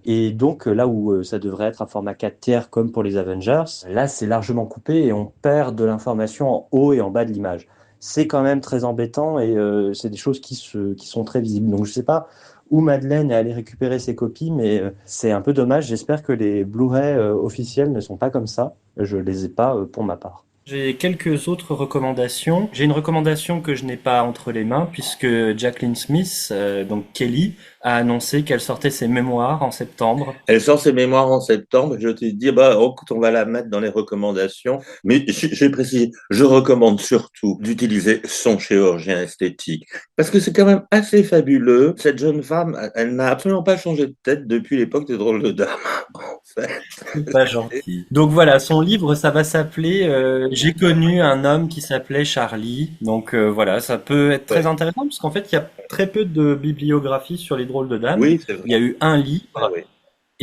Et donc, là où ça devrait être un format 4/3 comme pour les Avengers, là, c'est largement coupé et on perd de l'information en haut et en bas de l'image. C'est quand même très embêtant et c'est des choses qui sont très visibles. Donc, je sais pas où Madeleine est allée récupérer ses copies, mais c'est un peu dommage. J'espère que les Blu-ray officiels ne sont pas comme ça. Je les ai pas pour ma part. J'ai quelques autres recommandations. J'ai une recommandation que je n'ai pas entre les mains puisque Jacqueline Smith, donc Kelly, a annoncé qu'elle sortait ses mémoires en septembre. Elle sort ses mémoires en septembre. Je te dis, écoute, on va la mettre dans les recommandations. Mais j'ai précisé, je recommande surtout d'utiliser son chirurgien esthétique. Parce que c'est quand même assez fabuleux. Cette jeune femme, elle n'a absolument pas changé de tête depuis l'époque des Drôles de Dames. En fait. C'est pas gentil. Donc voilà, son livre, ça va s'appeler J'ai connu un homme qui s'appelait Charlie. Donc voilà, ça peut être très intéressant parce qu'en fait, il y a très peu de bibliographie sur les Drôles de Dames. Oui, c'est vrai. Il y a eu un livre. Ah, oui.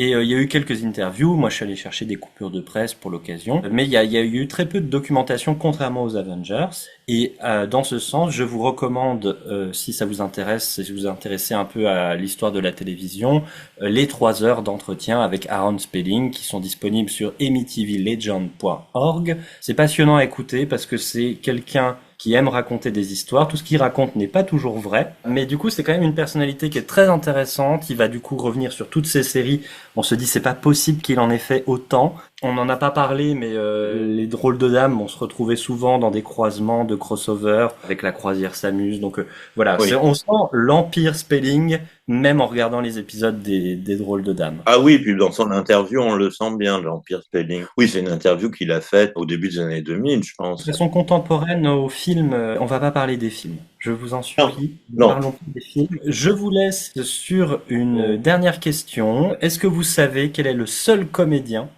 Et il y a eu quelques interviews. Moi, je suis allé chercher des coupures de presse pour l'occasion. Mais il y a eu très peu de documentation, contrairement aux Avengers. Et dans ce sens, je vous recommande, si ça vous intéresse, si vous vous intéressez un peu à l'histoire de la télévision, les 3 heures d'entretien avec Aaron Spelling qui sont disponibles sur emitvlegend.org. C'est passionnant à écouter parce que c'est quelqu'un qui aime raconter des histoires. Tout ce qu'il raconte n'est pas toujours vrai, mais du coup, c'est quand même une personnalité qui est très intéressante. Il va du coup revenir sur toutes ces séries. On se dit, c'est pas possible qu'il en ait fait autant. On n'en a pas parlé, mais les Drôles de Dames, on se retrouvait souvent dans des croisements de crossover avec la croisière s'amuse. Donc voilà, Oui. on sent l'empire Spelling, même en regardant les épisodes des Drôles de Dames. Ah oui, puis dans son interview, on le sent bien, Jean-Pierre Spelling. Oui, c'est une interview qu'il a faite au début des années 2000, je pense. De façon contemporaine au film, on va pas parler des films. Je vous en supplie, Non. parlons pas des films. Je vous laisse sur une dernière question. Est-ce que vous savez quel est le seul comédien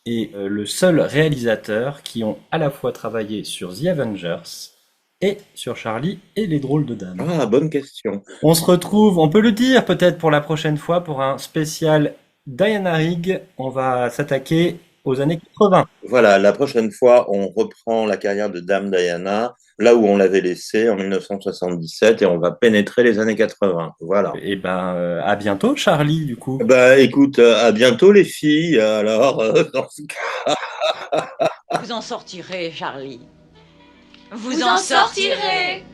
et le seul réalisateur qui ont à la fois travaillé sur The Avengers et sur Charlie et les Drôles de Dames? Ah, bonne question. On se retrouve, on peut le dire peut-être pour la prochaine fois, pour un spécial Diana Rigg. On va s'attaquer aux années 80. Voilà, la prochaine fois, on reprend la carrière de Dame Diana, là où on l'avait laissée en 1977, et on va pénétrer les années 80. Voilà. Et ben, à bientôt, Charlie, du coup. Écoute, à bientôt les filles. Alors, dans ce cas. Vous en sortirez, Charlie. Vous en sortirez.